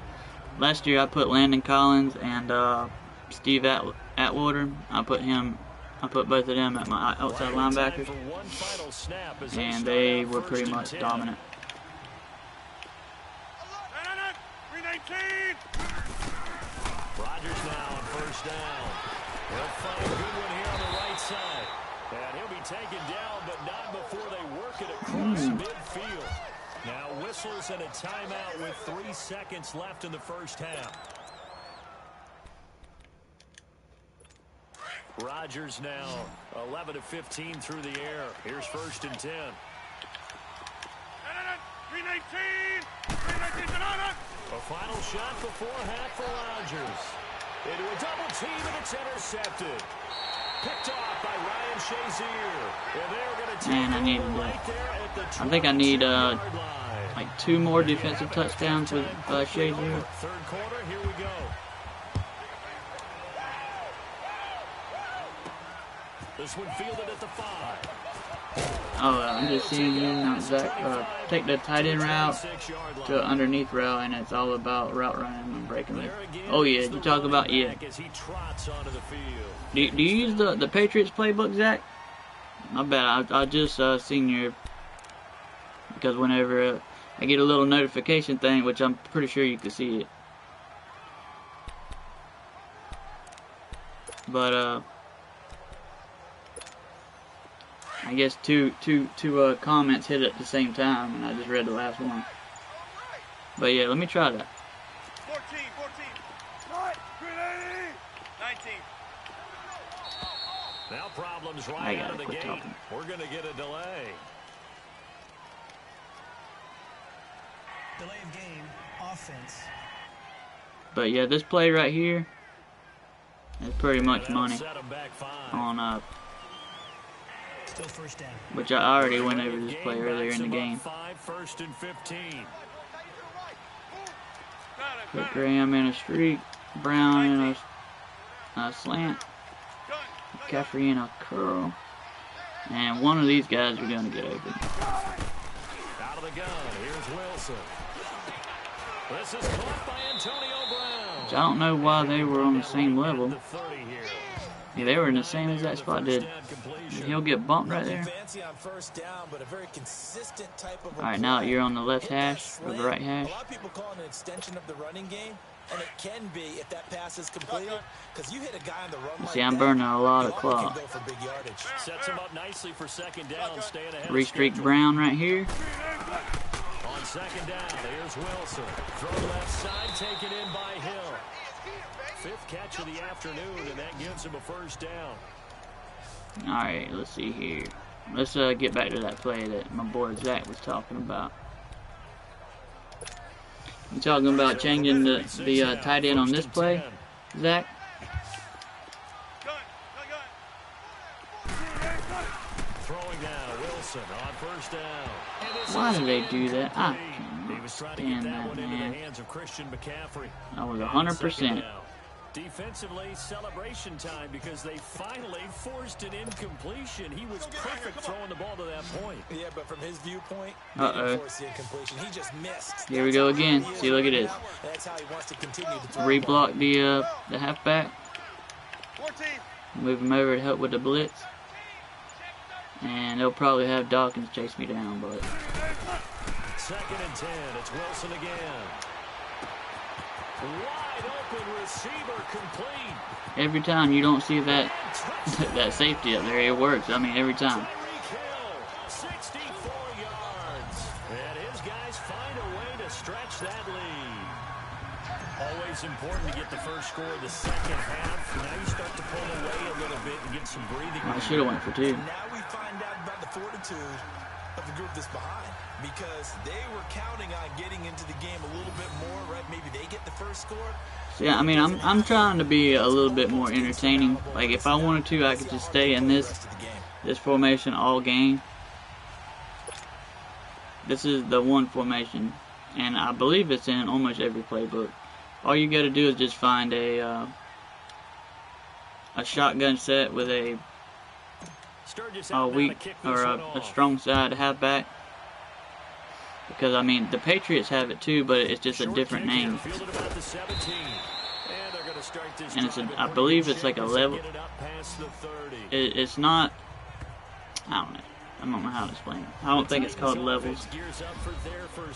Last year I put Landon Collins and Steve Atwater. I put both of them at my outside linebackers, and they were pretty much dominant. Rodgers now on 1st down. He'll find a good one here on the right side. And he'll be taken down, but not before they work it across midfield. Now whistles and a timeout with 3 seconds left in the 1st half. Rodgers now 11 of 15 through the air. Here's 1st and 10. 319! 319 banana! A final shot before half for Rodgers. Into a double team, and it's intercepted. Picked off by Ryan Shazier. And they're going to take Man, I need right there at the I think I need 22-yard line. like 2 more defensive touchdowns with Shazier. Third quarter, here we go. This one fielded at the 5. Oh, I'm just seeing you Zach take the tight end route to an underneath route, and it's all about route running and breaking it. Oh yeah, you talk about do you use the Patriots playbook, Zach? My bad, I just seen your, because whenever I get a little notification thing, which I'm pretty sure you can see it, but I guess two comments hit at the same time, and I just read the last one. But yeah, let me try that. 14, 380! 19. Now problems I right out gotta of the quit gate. talking. We're going to get a delay. Delay of game, offense. But yeah, this play right here is pretty much That'll money set 'em back 5. on Still 1st down. which I already went over this play earlier in the game. 5, 1st and 15. Put Graham in a streak, Brown in a slant, McCaffrey in a curl, and one of these guys are going to get open. Out of the gun, here's Wilson. This is caught by Antonio Brown. Which I don't know why they were on the same level. The 30 here. Yeah, they were in the same exact spot. Did he'll get bumped right there? Fancy on 1st down, but a very consistent type of Alright, now you're on the left hash or the right hash. A lot of people call it an extension of the running game, and it can be if that pass is completed, because you hit a guy on the run. See, I'm burning a lot of clock. Sets him up nicely for 2nd down, staying ahead. Restreak Brown right here. On 2nd down, here's Wilson. Throw left side, taken in by Hill. 5th catch of the afternoon, and that gives him a 1st down. Alright, let's see here. Let's get back to that play that my boy Zach was talking about. You talking about changing the tight end on this play, Zach? Throwing down Wilson on 1st down. Why do they do that? I He was trying can't to get stand that one that, into the man. hands of Christian McCaffrey. I was And 100%. 2nd down. Defensively, celebration time because they finally forced an incompletion. He was perfect throwing the ball to that point. Yeah, but from his viewpoint, Uh-oh. he didn't force the incompletion. He just missed. Here we go again. That's how See, look at he is this. right now. That's how he wants to continue to throw Reblock the halfback. 14. Move him over to help with the blitz. And they'll probably have Dawkins chase me down, but 2nd and 10. It's Wilson again. Wide open receiver complete. every time you don't see that that safety up there, it works. I mean, every time. Tyreek Hill, 64 yards. And his guys find a way to stretch that lead. Always important to get the first score of the 2nd half. Now you start to pull away a little bit and get some breathing. I should have went for 2. Now we find out about the fortitude of the group that's behind, because they were counting on getting into the game a little bit more, right? Maybe they get the first score. So yeah, I mean, I'm trying to be a little bit more entertaining. Like, if I wanted to, I could just stay in this formation all game. This is the one formation, and I believe it's in almost every playbook. All you got to do is just find a shotgun set with a weak or a strong side halfback. Because I mean, the Patriots have it too, but it's just a different name. And it's I believe it's like a level. It's not. I don't know how to explain it. I don't think it's called levels.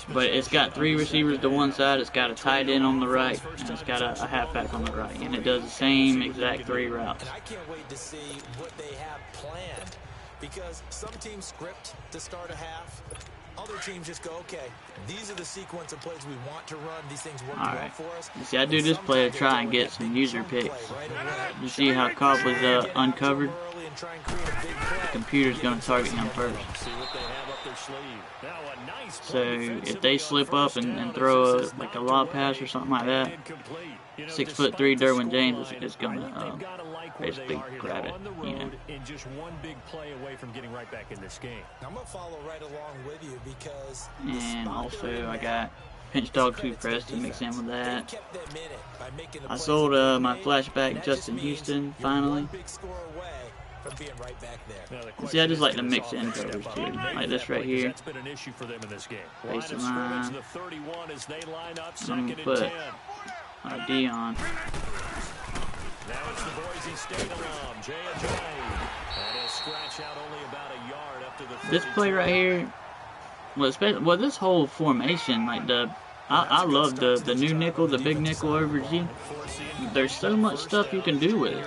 But it's got 3 receivers to one side, it's got a tight end on the right, and it's got a halfback on the right. And it does the same exact 3 routes. And I can't wait to see what they have planned, because some teams script to start a half. Other teams just go, okay, these are the sequence of plays we want to run. These things work well for us. You see, I do this play to try and get some user picks. You see how Cobb was uncovered? The computer's going to target him first. So if they slip up and throw like a lob pass or something like that, 6'3" Derwin James is going to basically grab it. You know. And just one big play away from getting right back in this game. I'm gonna follow right along with you because. And also I got Pinch Dog 2 Press to mix in with that. I sold my flashback Justin Houston finally. See, I just like to mix in covers too, like this right here. Base of line. I'm gonna put Dion. Now it's the Boise State alum, Jay Ajayi. And he'll scratch out only about a yard up to the 32. This play right here, well, this whole formation, like I love the new nickel, the big nickel over G. There's so much stuff you can do with it.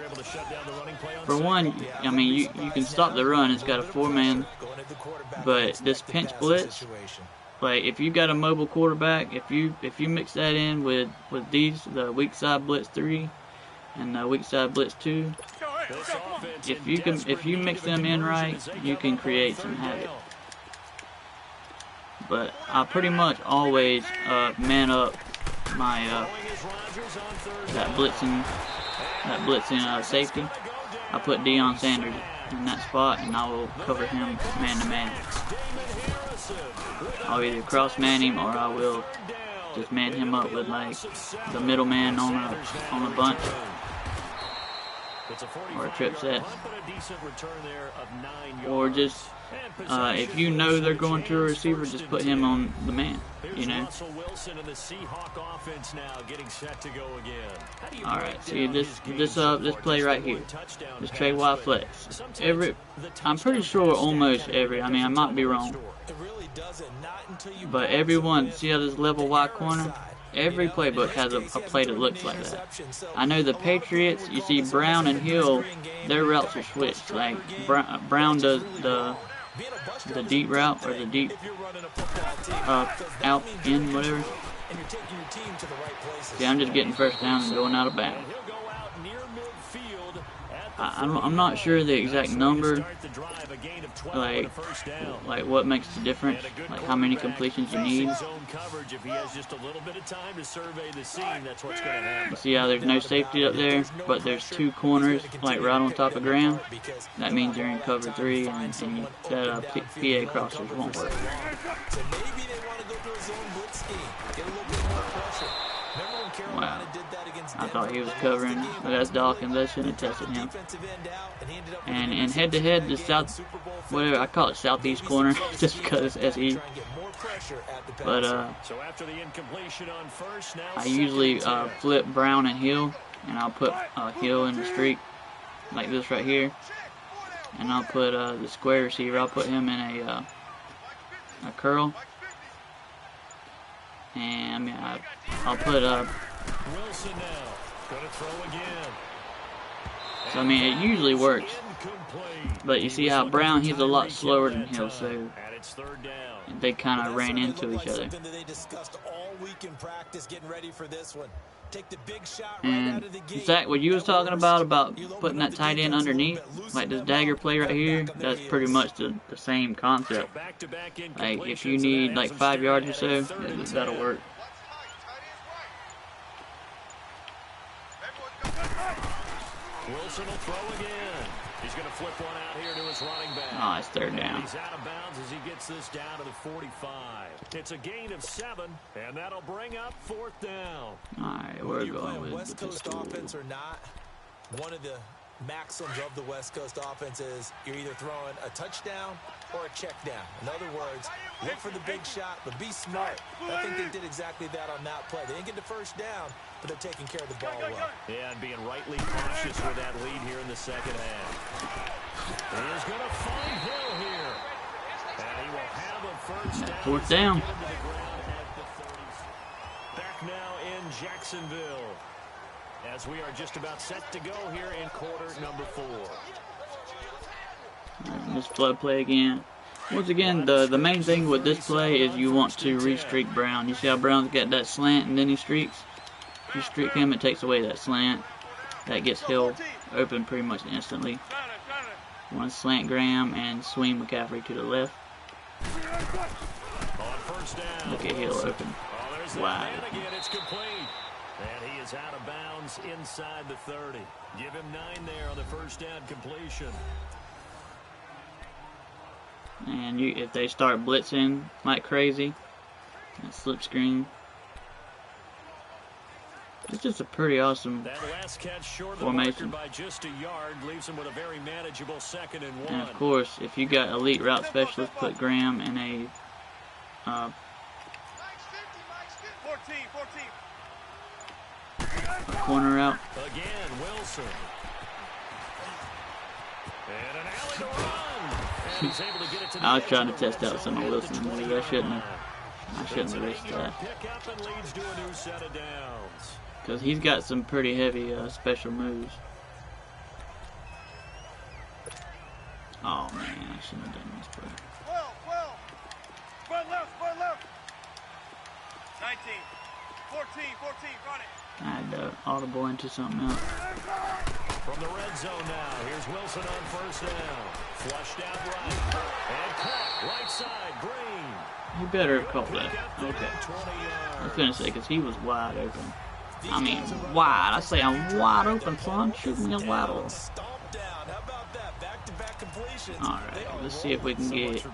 For one, I mean, you can stop the run. It's got a 4-man, but this pinch blitz, like if you got a mobile quarterback, if you mix that in with these, the weak side blitz 3 and the weak side blitz 2, if you mix them in right, you can create some havoc. But I pretty much always man up my that blitzing safety. I put Deion Sanders in that spot, and I will cover him man to man. I'll either cross man him, or I will just man him up with like the middleman on a bunch or a trip set, or just if you know they're going to a receiver, just put him on the man. You know. All right. See this play right here. This Trey Wide flex. I'm pretty sure almost every. I mean, I might be wrong. But everyone, see how this level wide corner? Every playbook has a play that looks like that. I know the Patriots, you see Brown and Hill, their routes are switched. Like Brown does the deep route, or the deep out in whatever. See, I'm just getting first down and going out of bounds. I'm not sure the exact number, like what makes the difference, like how many completions you need. You see how there's no safety up there, but there's 2 corners, like right on top of ground. That means you're in cover 3, and that PA crossers won't work. Wow. I thought he was covering. That's Dawkins. That shouldn't have tested him. And in head-to-head, the whatever, I call it southeast corner, just because it's SE. But I usually flip Brown and Hill, and I'll put Hill in the streak, like this right here. And I'll put the square receiver, I'll put him in a curl. And I mean, I'll put Wilson now. Gonna throw again. So I mean, it usually works. But you see how Brown, he's a lot slower than Hill, so they kind of ran into each other. And Zach, what you was talking about putting that tight end underneath, like this dagger play right here, that's pretty much the same concept. Like if you need like 5 yards or so, that'll work. Wilson will throw again. He's going to flip one out here to his running back. Oh, it's 3rd down. He's out of bounds as he gets this down to the 45. It's a gain of 7, and that'll bring up 4th down. All right, we're going with West Coast offense or not, one of the maxims of the West Coast offense is you're either throwing a touchdown or a check down. In other words, look for the big shot, but be smart. I think they did exactly that on that play. They didn't get the first down, but they're taking care of the ball well. Yeah, and being rightly cautious with that lead here in the second half. He's going to find Hill here. And he will have a first down. 4th down. Back now in Jacksonville, as we are just about set to go here in quarter number 4. This flood play again. Once again, the main thing with this play is you want to re-streak Brown. You see how Brown's got that slant and then he streaks? You streak him, it takes away that slant. That gets Hill open pretty much instantly. You want to slant Graham and swing McCaffrey to the left. Look at Hill open. Wow. It's complete. And he is out of bounds inside the 30. Give him 9 there on the first down completion. And if they start blitzing like crazy, that slip screen. It's just a pretty awesome formation. By just a yard, leaves him with a very manageable 2nd and 1. And of course, if you got elite route specialists, put Graham in a 14. corner route. Again, Wilson. And an alley to run. And he's able to get it to the I was trying to test out some of Wilson's moves. I shouldn't have risked that. Pick up and leads to a new set of downs. Because he's got some pretty heavy special moves. Oh man, I shouldn't have done this play. 12. Spread left. 19. 14. Run it. I had to audible into something else. From the red zone now, here's Wilson on first down. Flushed out right. And caught right side, Green. You better have caught that. Okay. I was going to say, because he was wide open. I mean, wide. I say I'm wide open, son. Shoot me a lateral. Alright, let's see if we can get...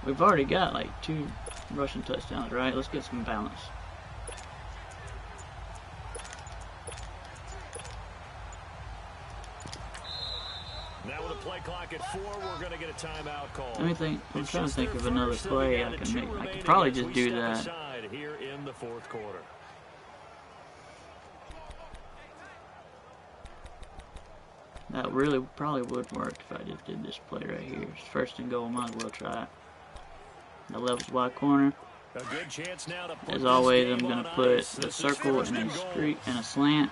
We've already got like 2 rushing touchdowns, right? Let's get some balance. Now with a play clock at 4, we're going to get a timeout call. I'm trying to think of another play I can make. I could probably just do that. Here in the 4th quarter. That really probably would work if I just did this play right here. It's 1st and goal, might as well try it. The left's wide corner. A good chance now to put As always, I'm going to put the circle in a streak and a slant.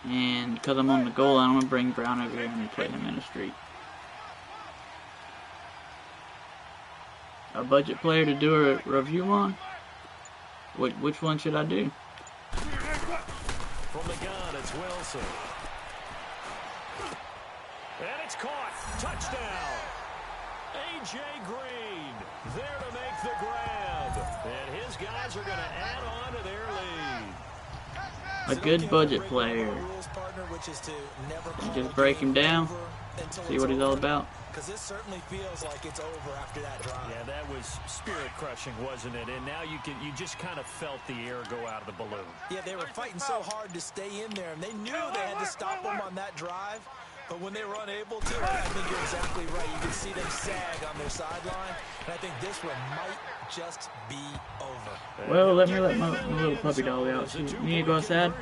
And because I'm on the goal line, I'm going to bring Brown over here and put him in a streak. A budget player to do a review on? Which one should I do? From the gun, it's Wilson. And it's caught. Touchdown. A.J. Green there to make the grab. And his guys are going to add on to their lead. A good budget player. You just break him down, see what he's all about. Because it certainly feels like it's over after that drive. Yeah, that was spirit crushing, wasn't it? And now you just kind of felt the air go out of the balloon. Yeah, they were fighting so hard to stay in there, and they knew they had to stop them on that drive. But when they were unable to, I think you're exactly right. You can see them sag on their sideline, and I think this one might just be over. Well, let me let my little puppy dog out. You need to go outside?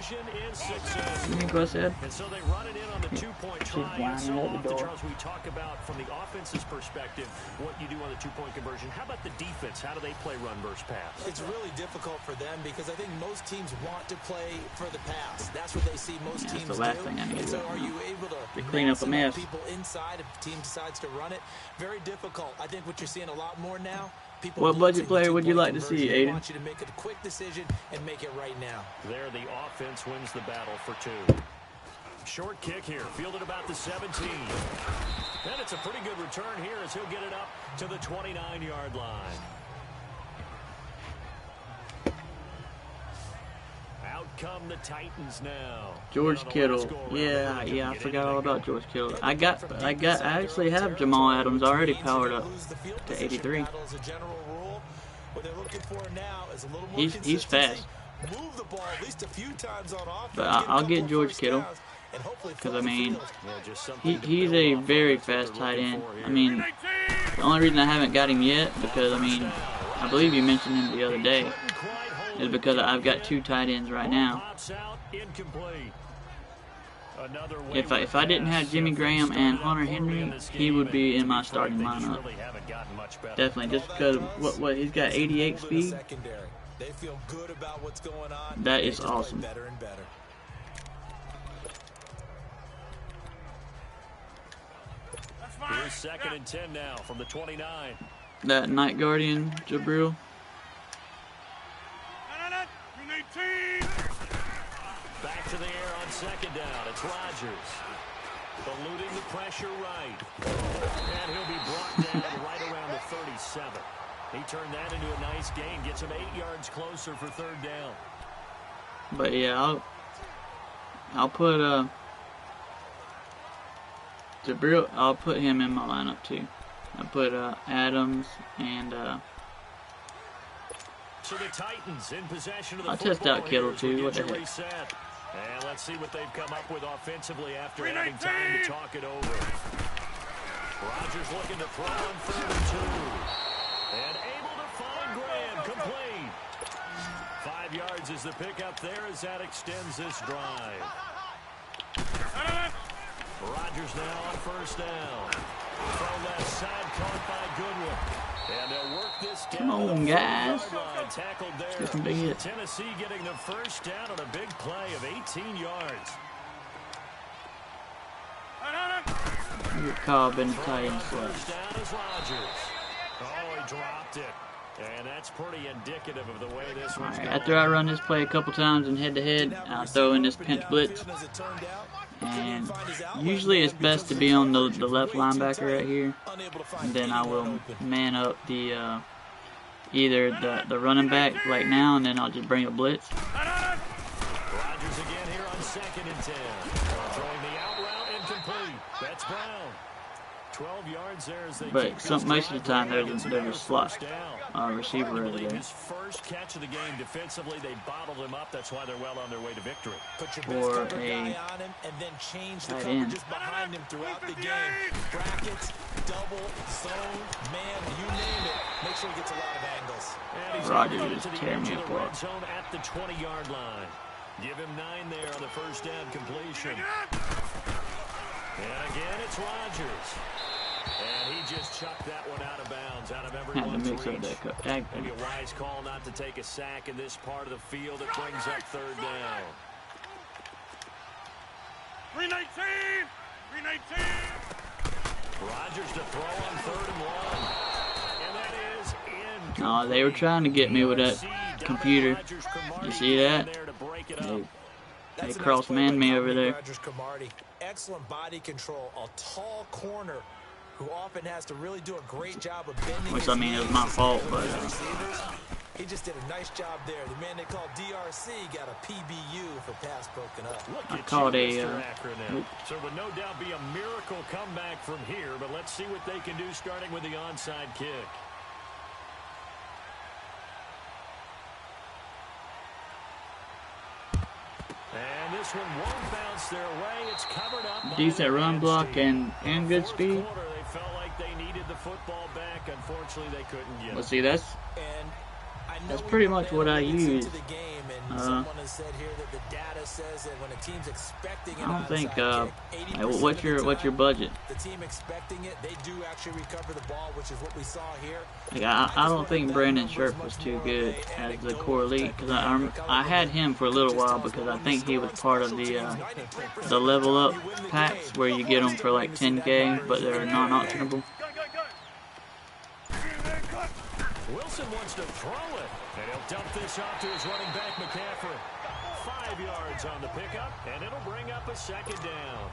You need to go outside? And so they run it in on the 2-point try. So often, Charles, we talk about from the offense's perspective what you do on the 2-point conversion. How about the defense? How do they play run versus pass? It's really difficult for them because I think most teams want to play for the pass. That's what they see most teams do. That's the last thing I need to do. So are you able to clean up a mess? People inside if the team decides to run it? Very difficult. I think what you're seeing a lot more now. What budget player would you like to see, Aiden? I want you to make a quick decision and make it right now. There, the offense wins the battle for 2. Short kick here, fielded about the 17. And it's a pretty good return here as he'll get it up to the 29-yard line. Out come the Titans now. George Kittle. Yeah, I forgot all about George Kittle. I actually have Jamal Adams already powered up to 83. He's fast. But I'll get George Kittle. Because, I mean, he's a very fast tight end. I mean, the only reason I haven't got him yet, because, I mean, I believe you mentioned him the other day, is because I've got 2 tight ends right now. If I didn't have Jimmy Graham and Hunter Henry, he would be in my starting lineup. Definitely, just because what he's got 88 speed. That is awesome. second and 10 now from the 29. That Night Guardian, Jabril. Back to the air on second down. It's Rodgers. Eluding the pressure right. And he'll be brought down right around the 37. He turned that into a nice gain. Gets him 8 yards closer for third down. But yeah, I'll put Jabril. I'll put him in my lineup too. I put Adams and So the Titans in possession of the I'll test out Kittle too. What the heck? Reset. And let's see what they've come up with offensively after having time to talk it over. Rodgers looking to throw on 3rd and 2. And able to find Graham, complete. 5 yards is the pickup there as that extends this drive. Rodgers now on 1st down. Throw left side, caught by Goodwin. And they'll work this down. Come on, guys. Tackled there. Get some big hits. Tennessee getting the 1st down on a big play of 18 yards. Your Cobb and the Titans. 1st down is Rodgers. Oh, he dropped it. And that's pretty indicative of the way this one's going. After I run this play a couple times in head-to-head, I'll throw in this pinch blitz. And usually it's best to be on the left linebacker right here. And then I will man up the either the running back like now, and then I'll just bring a blitz. Rodgers again here on 2nd and 10. Throwing the out route incomplete. That's Brown. 12 yards there as they But most of the time there's a slot receiver over there. His first catch of the game defensively, they bottled him up. That's why they're well on their way to victory. Put your Or best cover a guy on him and then change the tight coverage end. just behind him throughout the game. Brackets, double, zone, man, you name it. Make sure he gets a lot of angles. And he's Rodgers able to is get to the tearing edge me of the apart. red zone at the 20-yard line. Give him 9 there on the 1st down completion. And again, it's Rodgers. And he just chucked that one out of bounds, out of everyone's Had to mix reach. up that Maybe a wise call not to take a sack in this part of the field. It brings up 3rd down. 319! 319! Rodgers to throw on 3rd and 1. And that is in. No, they were trying to get me with that computer. You see that? They cross-manned me over there. Excellent body control, a tall corner who often has to really do a great job of bending. Which, I mean, it was my fault, but he just did a nice job there. The man they call DRC got a PBU for pass broken up. I called a So it would no doubt be a miracle comeback from here, but let's see what they can do starting with the onside kick. And this one won't bounce their way. It's covered up. decent run block and good speed. They felt like they needed the football back. Unfortunately, they couldn't get it. Well, see, that's pretty much what I use. I don't think. What's your budget? The team expecting it, they do actually recover the ball, which is what we saw here. Like, I don't think Brandon Scherf was too good as the core elite, because I had him for a little while because I think he was part of the level up packs where you get them for like 10K, but they're non-auctionable. Wilson wants to throw it, and he'll dump this off to his running back, McCaffrey. 5 yards on the pickup, and it'll bring up a second down.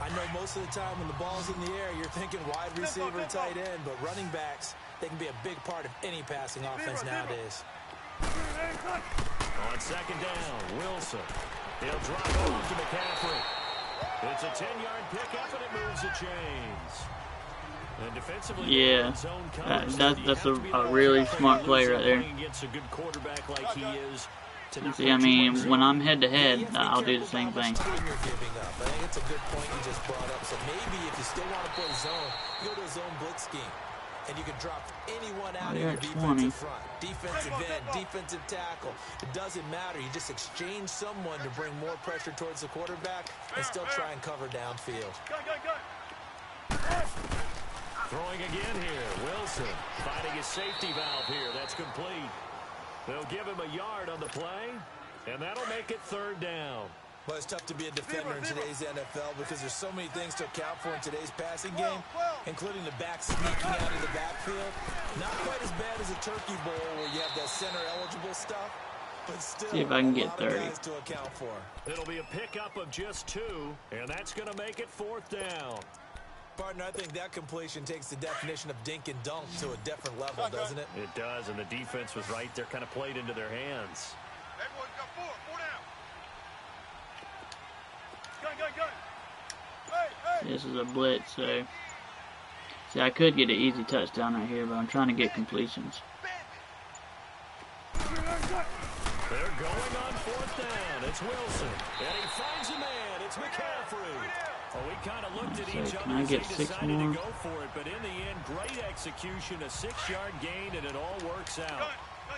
I know most of the time when the ball's in the air, you're thinking wide receiver, tight end, but running backs, they can be a big part of any passing offense nowadays. On second down, Wilson. He'll drop it off to McCaffrey. It's a 10-yard pickup, and it moves the chains. And defensively, yeah, that's a really smart play right there. Against a good quarterback like he is. See, I mean, when I'm head-to-head, I'll do the same thing. I think it's a good point you just brought up. So maybe if you still want to play zone, you go to a zone blitz scheme. And you can drop anyone out of your defensive front. Defensive end, defensive tackle. It doesn't matter. You just exchange someone to bring more pressure towards the quarterback and still try and cover downfield. Throwing again here. Wilson finding his safety valve here. That's complete. They'll give him a yard on the play, and that'll make it third down. Well, it's tough to be a defender in today's NFL because there's so many things to account for in today's passing game, including the back sneaking out of the backfield. Not quite as bad as a turkey bowl where you have that center-eligible stuff, but still See if I can a get lot 30. of guys to account for. It'll be a pickup of just 2, and that's going to make it 4th down. Partner, I think that completion takes the definition of dink and dunk to a different level, doesn't it? It does, and the defense was right there, kind of played into their hands. Everyone's got 4 down. Gun. Hey. This is a blitz, so see, I could get an easy touchdown right here, but I'm trying to get completions. They're going on 4th down. It's Wilson, and he finds a man. It's McCaffrey. Well, we kind of looked at each other as they decided to go for it, but in the end, great execution, a 6-yard gain, and it all works out.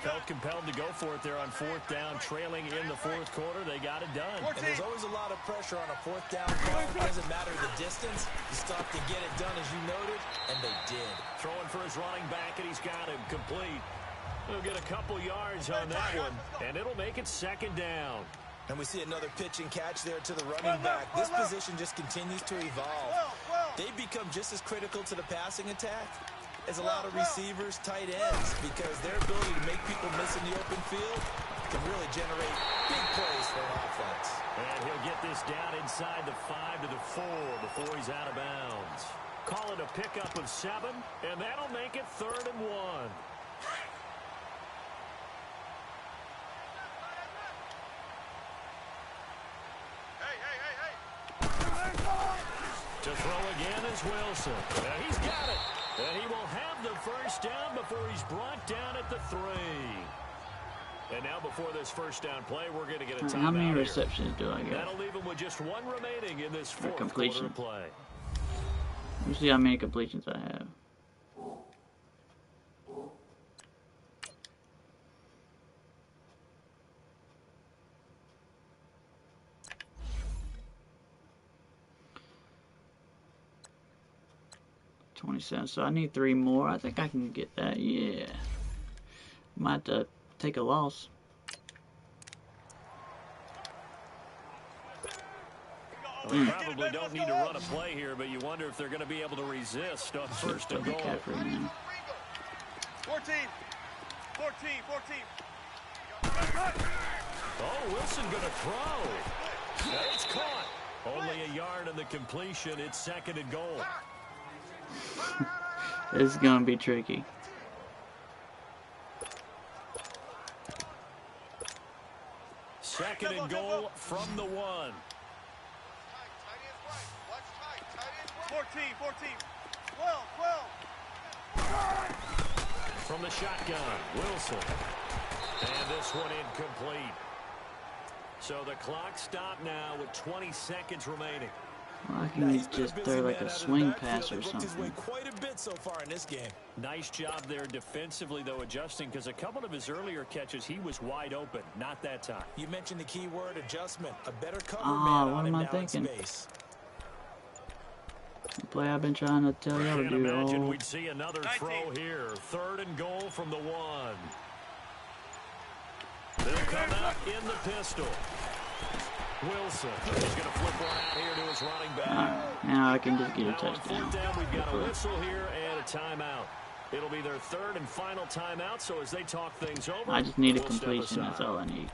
Felt compelled to go for it there on 4th down, trailing in the 4th quarter. They got it done. And there's always a lot of pressure on a 4th down call. It doesn't matter the distance. You still have to get it done, as you noted, and they did. Throwing for his running back, and he's got him complete. He'll get a couple yards on that one, and it'll make it 2nd down. And we see another pitch and catch there to the running back. This position just continues to evolve. They become just as critical to the passing attack as a lot of receivers, tight ends, because their ability to make people miss in the open field can really generate big plays for an offense. And he'll get this down inside the 5 to the 4 before he's out of bounds. Call it a pickup of 7, and that'll make it 3rd and 1. To throw again is Wilson. And he's got it. And he will have the 1st down before he's brought down at the 3. And now before this 1st down play, we're going to get a timeout. How many here. receptions do I get? That'll leave him with just 1 remaining in this 4th completion. quarter play. Let me see how many completions I have. $27, so I need 3 more. I think I can get that. Yeah, might take a loss. Well, they probably don't need to run a play here, but you wonder if they're going to be able to resist on 1st and goal. 14. Oh, Wilson going to throw. It's caught. Only a yard on the completion. It's 2nd and goal. This is gonna be tricky. Second and goal from the 1. 14. 12. From the shotgun, Wilson. And this one incomplete. So the clock stopped now with 20 seconds remaining. Well, I can just throw like a swing pass or something. Quite a bit so far in this game. Nice job there defensively, though, adjusting, because a couple of his earlier catches, he was wide open. Not that time. You mentioned the key word, adjustment. A better cover Oh, man what on him am I now in thinking? space. The play I've been trying to tell y'all to Can't do. imagine Oh, we'd see another throw here. 3rd and goal from the 1. They'll come out in the pistol. Wilson. He's going to flip one out here to his running back. now I can just get a Now on touchdown. 4th down, we've got a whistle here and a timeout. It'll be their 3rd and final timeout, so as they talk things over, I just need a we'll step completion. That's aside. all I need.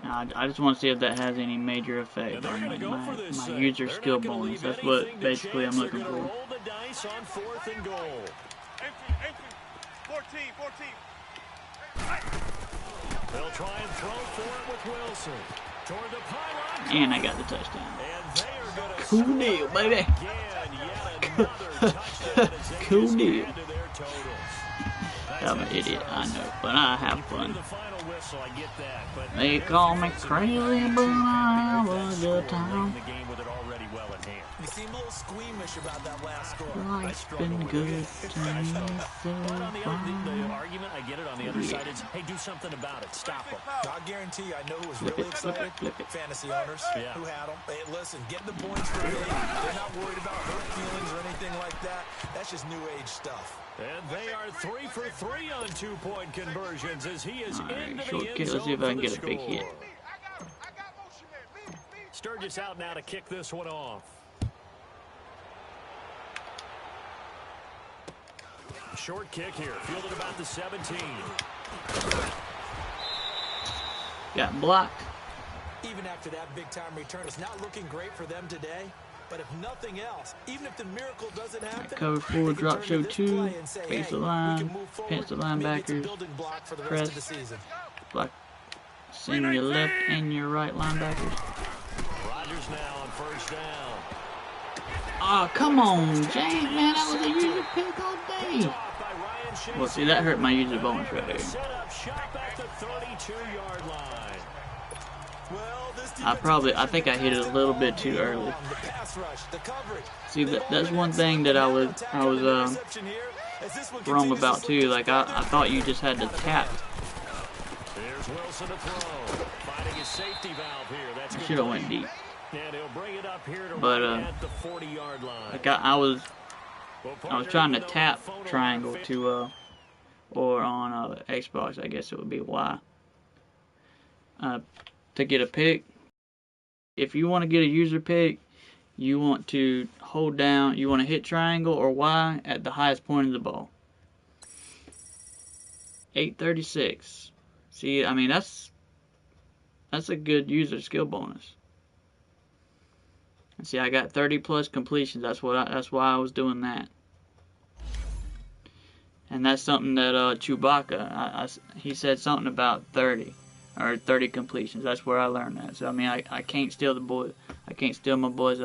Now, I just want to see if that has any major effect And they're on going to go for this my thing. user They're skill not gonna bonus. leave That's what anything to basically I'm chance. looking They're for. gonna roll the dice on 4th and goal. Entry. 14. They'll try and throw for it with Wilson. Toward the pylon. And I got the touchdown. And they are going to Cool deal, baby. again. Yet another touchdown as they Cool just deal. add to their totals. I'm an idiot, I know, but I have You fun. blew the final whistle, I get that, but They call me crazy, but I have a good time. the game with it already well in on hand. You seem a little squeamish about that last score. Life's been good to me so But on the far. argument, I get it, on the other side, it's, hey, do something about it. Stop them. I guarantee you, I know who was Flip really it, flip it, excited. flip it. Fantasy owners Yeah. who had them. Hey, listen, getting the points for me. They're not worried about hurt feelings or anything like that. That's just new age stuff. And they are 3 for 3 on 2-point conversions as he is Alright, into short the end kick. Let's see zone if I for can the get a big hit. I got motion man. Me. Sturgis out now to kick this one off. Short kick here, fielded about the 17. Got blocked. Even after that big-time return, it's not looking great for them today. But if nothing else, even if the miracle doesn't happen, Cover 4, they can drop turn show to this 2, play and say, face hey, the we line, can move forward. pinch the Maybe it's a linebackers, building block for the press. rest of the season. Block. Send your left and your right linebackers. Rodgers now on first down. Oh, come on, James, man. That was a user pick all day. Off by Ryan Shazier. Well, see, that hurt my user bonus right there. Set up shop at the 32-yard line. Well, this I think I hit it a little bit too early. The pass rush, the coverage. See, that's one thing that I was wrong about too. Like I thought you just had to tap. Here's Wilson to throw. Finding his safety valve here. That's I should have went deep. And he'll bring it up here to But, right at the 40-yard line. Like I was trying to tap triangle to or on Xbox, I guess it would be Y. To get a pick. If you want to get a user pick, you want to hold down, you want to hit triangle or Y at the highest point of the ball. 836. See, I mean that's a good user skill bonus. And see, I got 30 plus completions. That's why I was doing that. And that's something that Chewbacca, he said something about 30 or 30 completions. That's where I learned that. So I mean, I can't steal I can't steal my boy's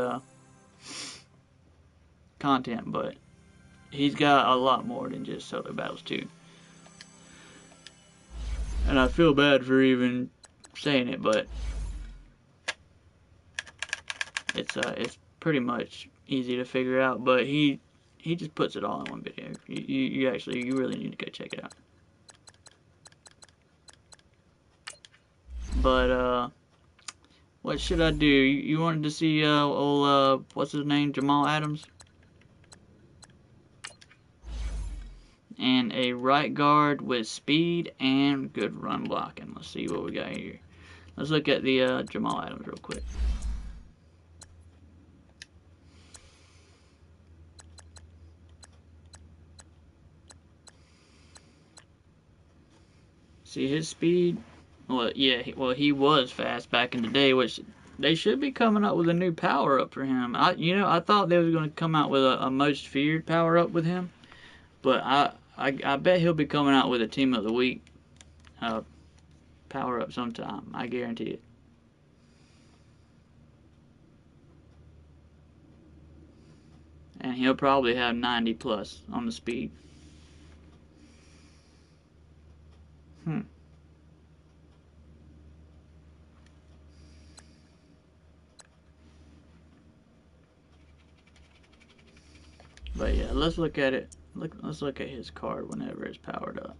content, but he's got a lot more than just solo battles too. And I feel bad for even saying it, but it's pretty much easy to figure out. But he just puts it all in one video. You really need to go check it out. But what should I do? You wanted to see old what's his name, Jamal Adams, and a right guard with speed and good run blocking. Let's see what we got here. Let's look at the Jamal Adams real quick. See his speed. Well, yeah, he was fast back in the day, which they should be coming up with a new power up for him. I thought they was going to come out with a most feared power up with him, but I bet he'll be coming out with a team of the week power up sometime. I guarantee it. And he'll probably have 90 plus on the speed. But yeah, let's look at it. Let's look at his card whenever it's powered up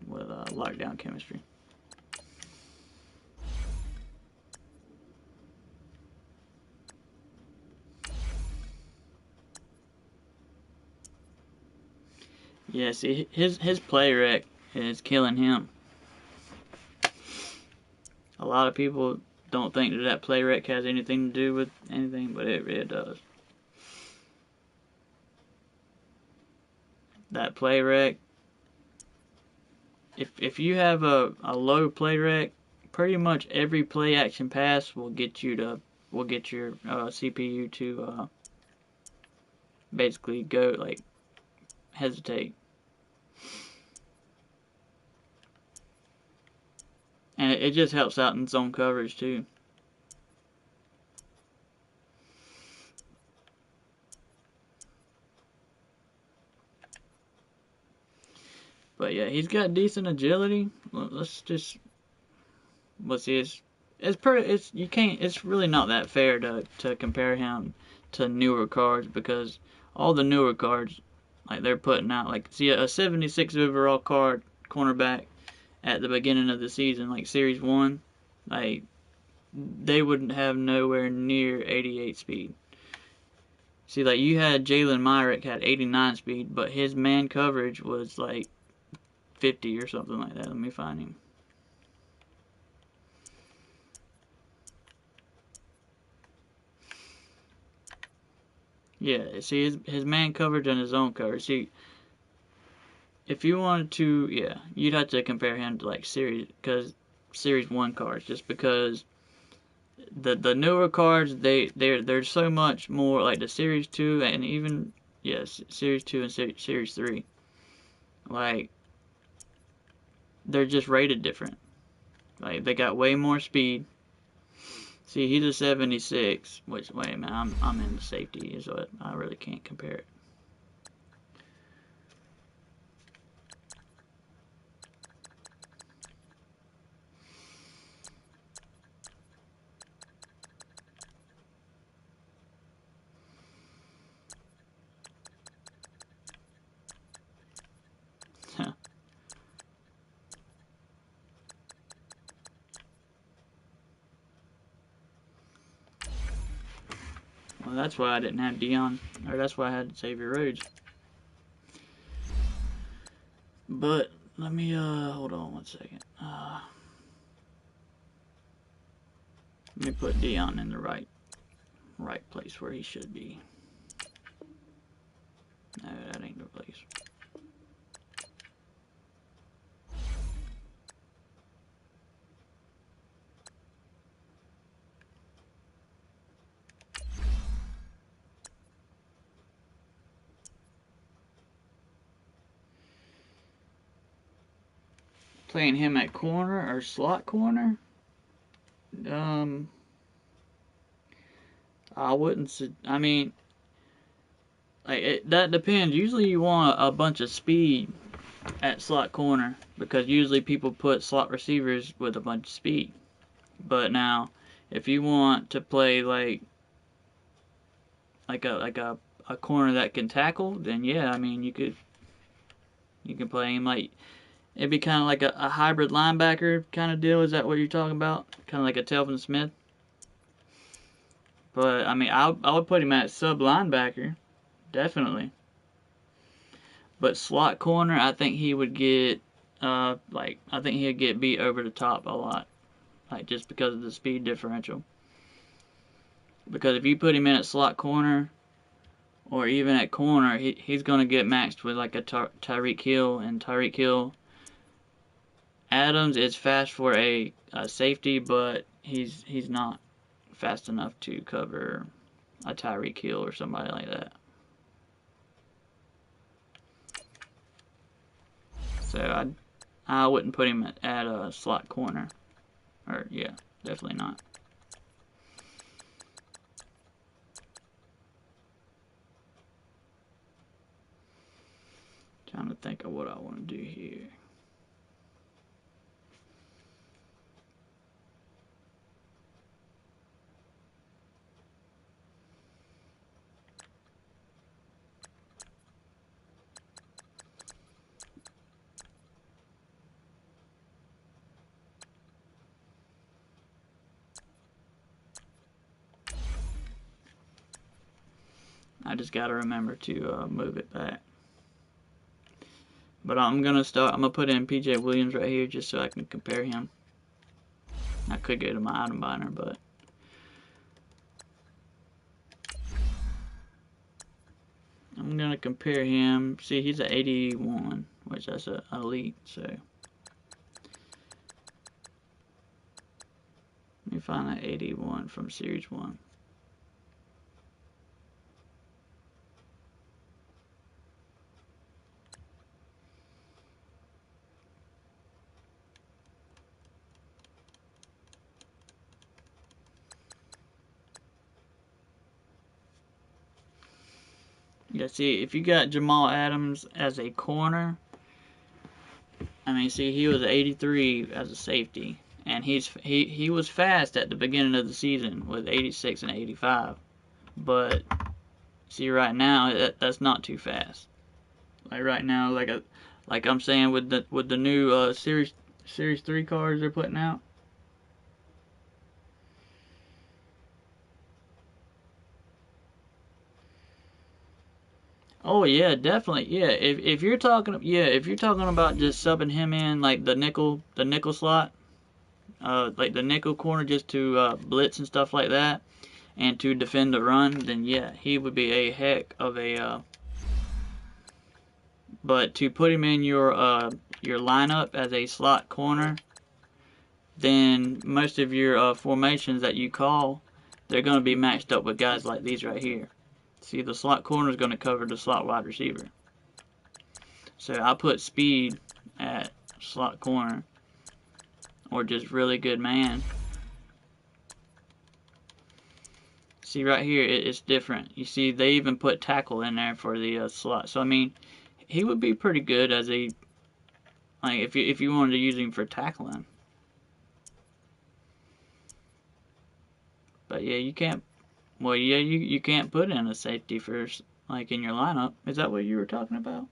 with lockdown chemistry. Yeah, see, his play rec is killing him. A lot of people don't think that play rec has anything to do with anything, but it does. That play rec, if you have a low play rec, pretty much every play action pass will get your CPU to basically go, like, hesitate. And it just helps out in zone coverage too. But yeah, he's got decent agility. Let's see. It's really not that fair to compare him to newer cards, because all the newer cards, like, they're putting out, like, see, a 76 overall card, cornerback, at the beginning of the season, like Series 1, like, they wouldn't have nowhere near 88 speed. See, like, you had Jalen Myrick had 89 speed, but his man coverage was, like, 50 or something like that. Let me find him. Yeah, see, his man coverage and his own coverage. See, if you wanted to, yeah, you'd have to compare him to, like, Series 1 cards, just because the newer cards, they're so much more, like the Series 2 and even, yes, Series 2 and Series 3. Like, they're just rated different. Like, they got way more speed. See, he's a 76, which, wait a minute, I'm in the safety, so I really can't compare it. Well, that's why I didn't have Dion, or that's why I had Xavier Rhodes. But let me hold on one second. Let me put Dion in the right place where he should be. No, that ain't the place. Playing him at corner or slot corner? I wouldn't. I mean, like, that depends. Usually, you want a bunch of speed at slot corner, because usually people put slot receivers with a bunch of speed. But now, if you want to play like a corner that can tackle, then yeah, I mean, you can play him like, it'd be kind of like a hybrid linebacker kind of deal. Is that what you're talking about? Kind of like a Telvin Smith? But, I mean, I would put him at sub linebacker, definitely. But slot corner, I think he would get, I think he'd get beat over the top a lot. Like, just because of the speed differential. Because if you put him in at slot corner, or even at corner, he's going to get maxed with, like, a Tyreek Hill. And Tyreek Hill, Adams is fast for a safety, but he's not fast enough to cover a Tyreek Hill or somebody like that. So I wouldn't put him at a slot corner. Or, yeah, definitely not. Trying to think of what I want to do here. I just got to remember to move it back. But I'm going to put in PJ Williams right here just so I can compare him. I could go to my item binder, but I'm going to compare him. See, he's an 81, which that's an elite, so let me find that 81 from Series 1. Yeah, see, if you got Jamal Adams as a corner, I mean, see, he was 83 as a safety, and he was fast at the beginning of the season with 86 and 85, but See, right now that's not too fast. Like right now, like I'm saying with the new series 3 cars they're putting out. Oh yeah, definitely. Yeah, if you're talking about just subbing him in like the nickel slot, like the nickel corner just to blitz and stuff like that, and to defend the run, then yeah, he would be a heck of a. But to put him in your lineup as a slot corner, then most of your formations that you call, they're going to be matched up with guys like these right here. See, the slot corner is going to cover the slot wide receiver. So I put speed at slot corner, or just really good man. See right here, it's different. You see, they even put tackle in there for the slot. So I mean, he would be pretty good as a, like, if you wanted to use him for tackling. But yeah, you can't. Well, yeah, you can't put in a safety for, like, in your lineup. Is that what you were talking about?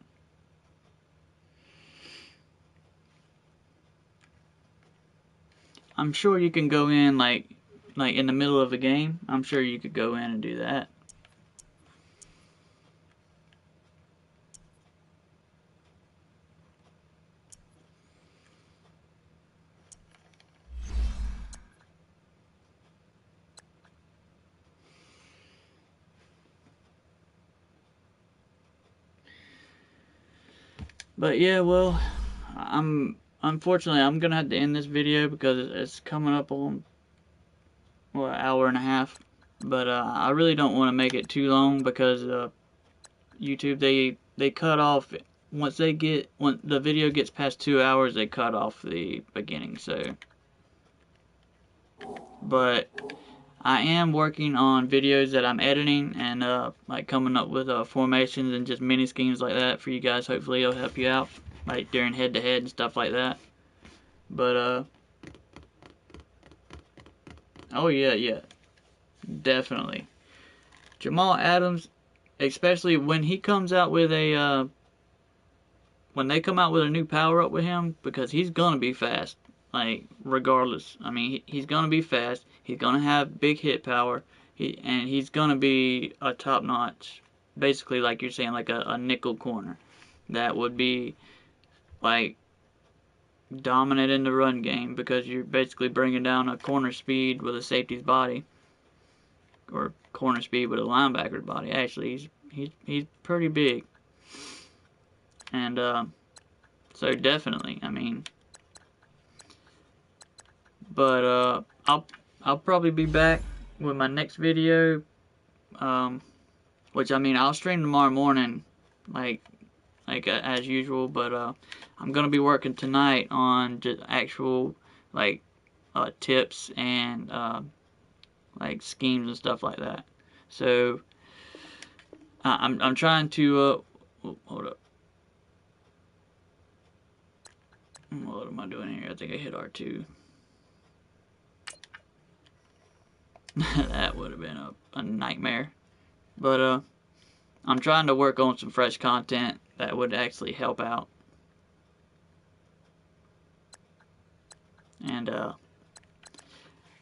I'm sure you can go in like in the middle of a game. I'm sure you could go in and do that. But yeah, well, unfortunately I'm gonna have to end this video because it's coming up on, well, an hour and a half. But I really don't want to make it too long because YouTube they cut off when the video gets past 2 hours, they cut off the beginning. So, but I am working on videos that I'm editing and like coming up with formations and just mini schemes like that for you guys. Hopefully it'll help you out, like during head-to-head and stuff like that. But oh yeah, definitely. Jamal Adams, especially when he comes out with a when they come out with a new power up with him, because he's gonna be fast. Like, regardless, I mean, he's gonna be fast. He's gonna have big hit power. And he's gonna be a top notch, basically, like you're saying, like a nickel corner that would be like dominant in the run game, because you're basically bringing down a corner speed with a safety's body, or corner speed with a linebacker's body. Actually, he's pretty big, and so definitely, I mean. But I'll probably be back with my next video, which, I mean, I'll stream tomorrow morning, like as usual. But I'm gonna be working tonight on just actual like tips and like schemes and stuff like that. So I'm trying to hold up. What am I doing here? I think I hit R2. That would have been a nightmare. But I'm trying to work on some fresh content that would actually help out. And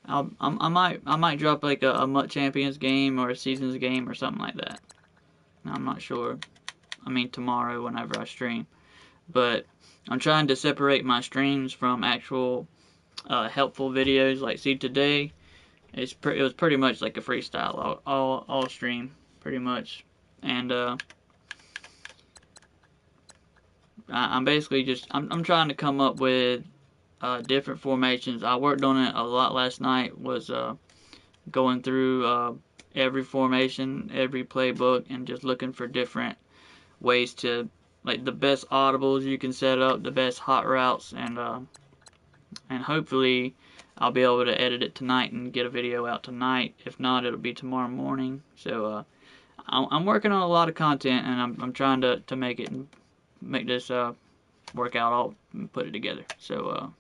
I might drop like a MUT Champions game or a Seasons game or something like that. I'm not sure. I mean, tomorrow whenever I stream. But I'm trying to separate my streams from actual helpful videos. Like, see, today it was pretty much like a freestyle all stream, pretty much. And I'm basically just I'm trying to come up with different formations. I worked on it a lot last night. Was going through every formation, every playbook, and just looking for different ways to, like, the best audibles you can set up, the best hot routes, and hopefully I'll be able to edit it tonight and get a video out tonight. If not, it'll be tomorrow morning. So I'm working on a lot of content, and I'm trying to make this work out all and put it together. So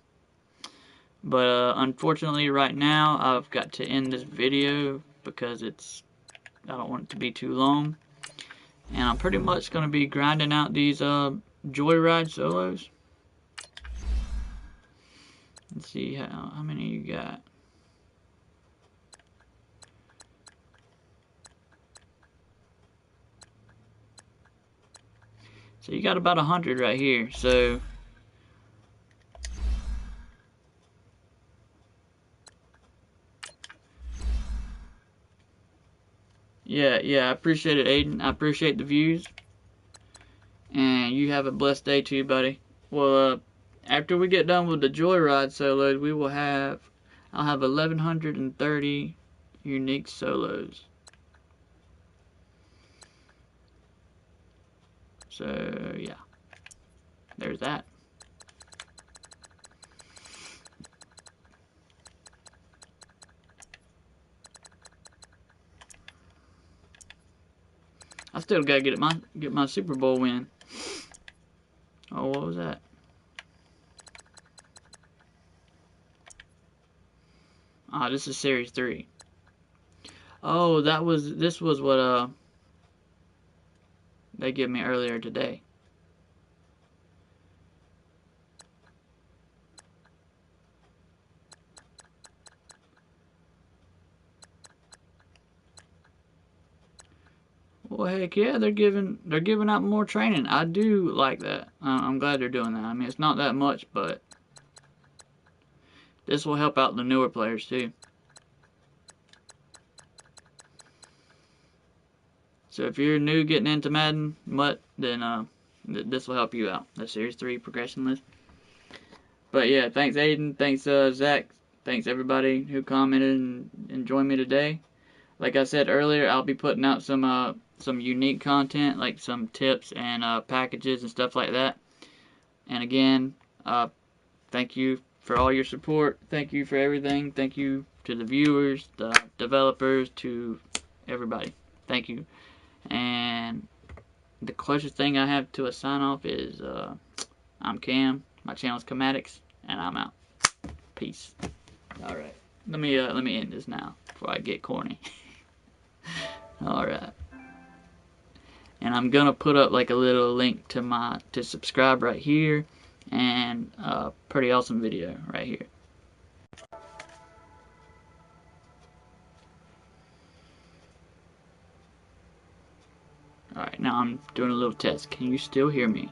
but unfortunately right now I've got to end this video because I don't want it to be too long. And I'm pretty much going to be grinding out these Joyride solos. Let's see how many you got. So you got about 100 right here. So yeah, I appreciate it, Aiden. I appreciate the views. And you have a blessed day too, buddy. Well, after we get done with the Joyride solos, I'll have 1,130 unique solos. So yeah, there's that. I still gotta get my Super Bowl win. Oh, what was that? Ah, this is Series 3. Oh, this was what they gave me earlier today. Well, heck yeah, they're giving out more training. I do like that. I'm glad they're doing that. I mean, it's not that much, but this will help out the newer players too. So if you're new getting into Madden, MUT, then this will help you out. The Series 3 progression list. But yeah, thanks Aiden, thanks Zach, thanks everybody who commented and joined me today. Like I said earlier, I'll be putting out some unique content, like some tips and packages and stuff like that. And again, thank you for all your support. Thank you for everything. Thank you to the viewers, the developers, to everybody. Thank you. And the closest thing I have to a sign off is I'm Cam. My channel is QAMatics, and I'm out. Peace. All right. Let me end this now before I get corny. All right. And I'm gonna put up like a little link to subscribe right here, and a pretty awesome video right here. Alright, now I'm doing a little test. Can you still hear me?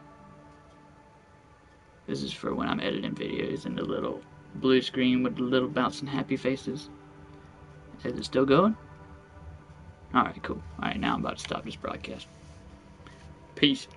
This is for when I'm editing videos and the little blue screen with the little bouncing happy faces. Is it still going? Alright, cool. Alright, now I'm about to stop this broadcast. Peace.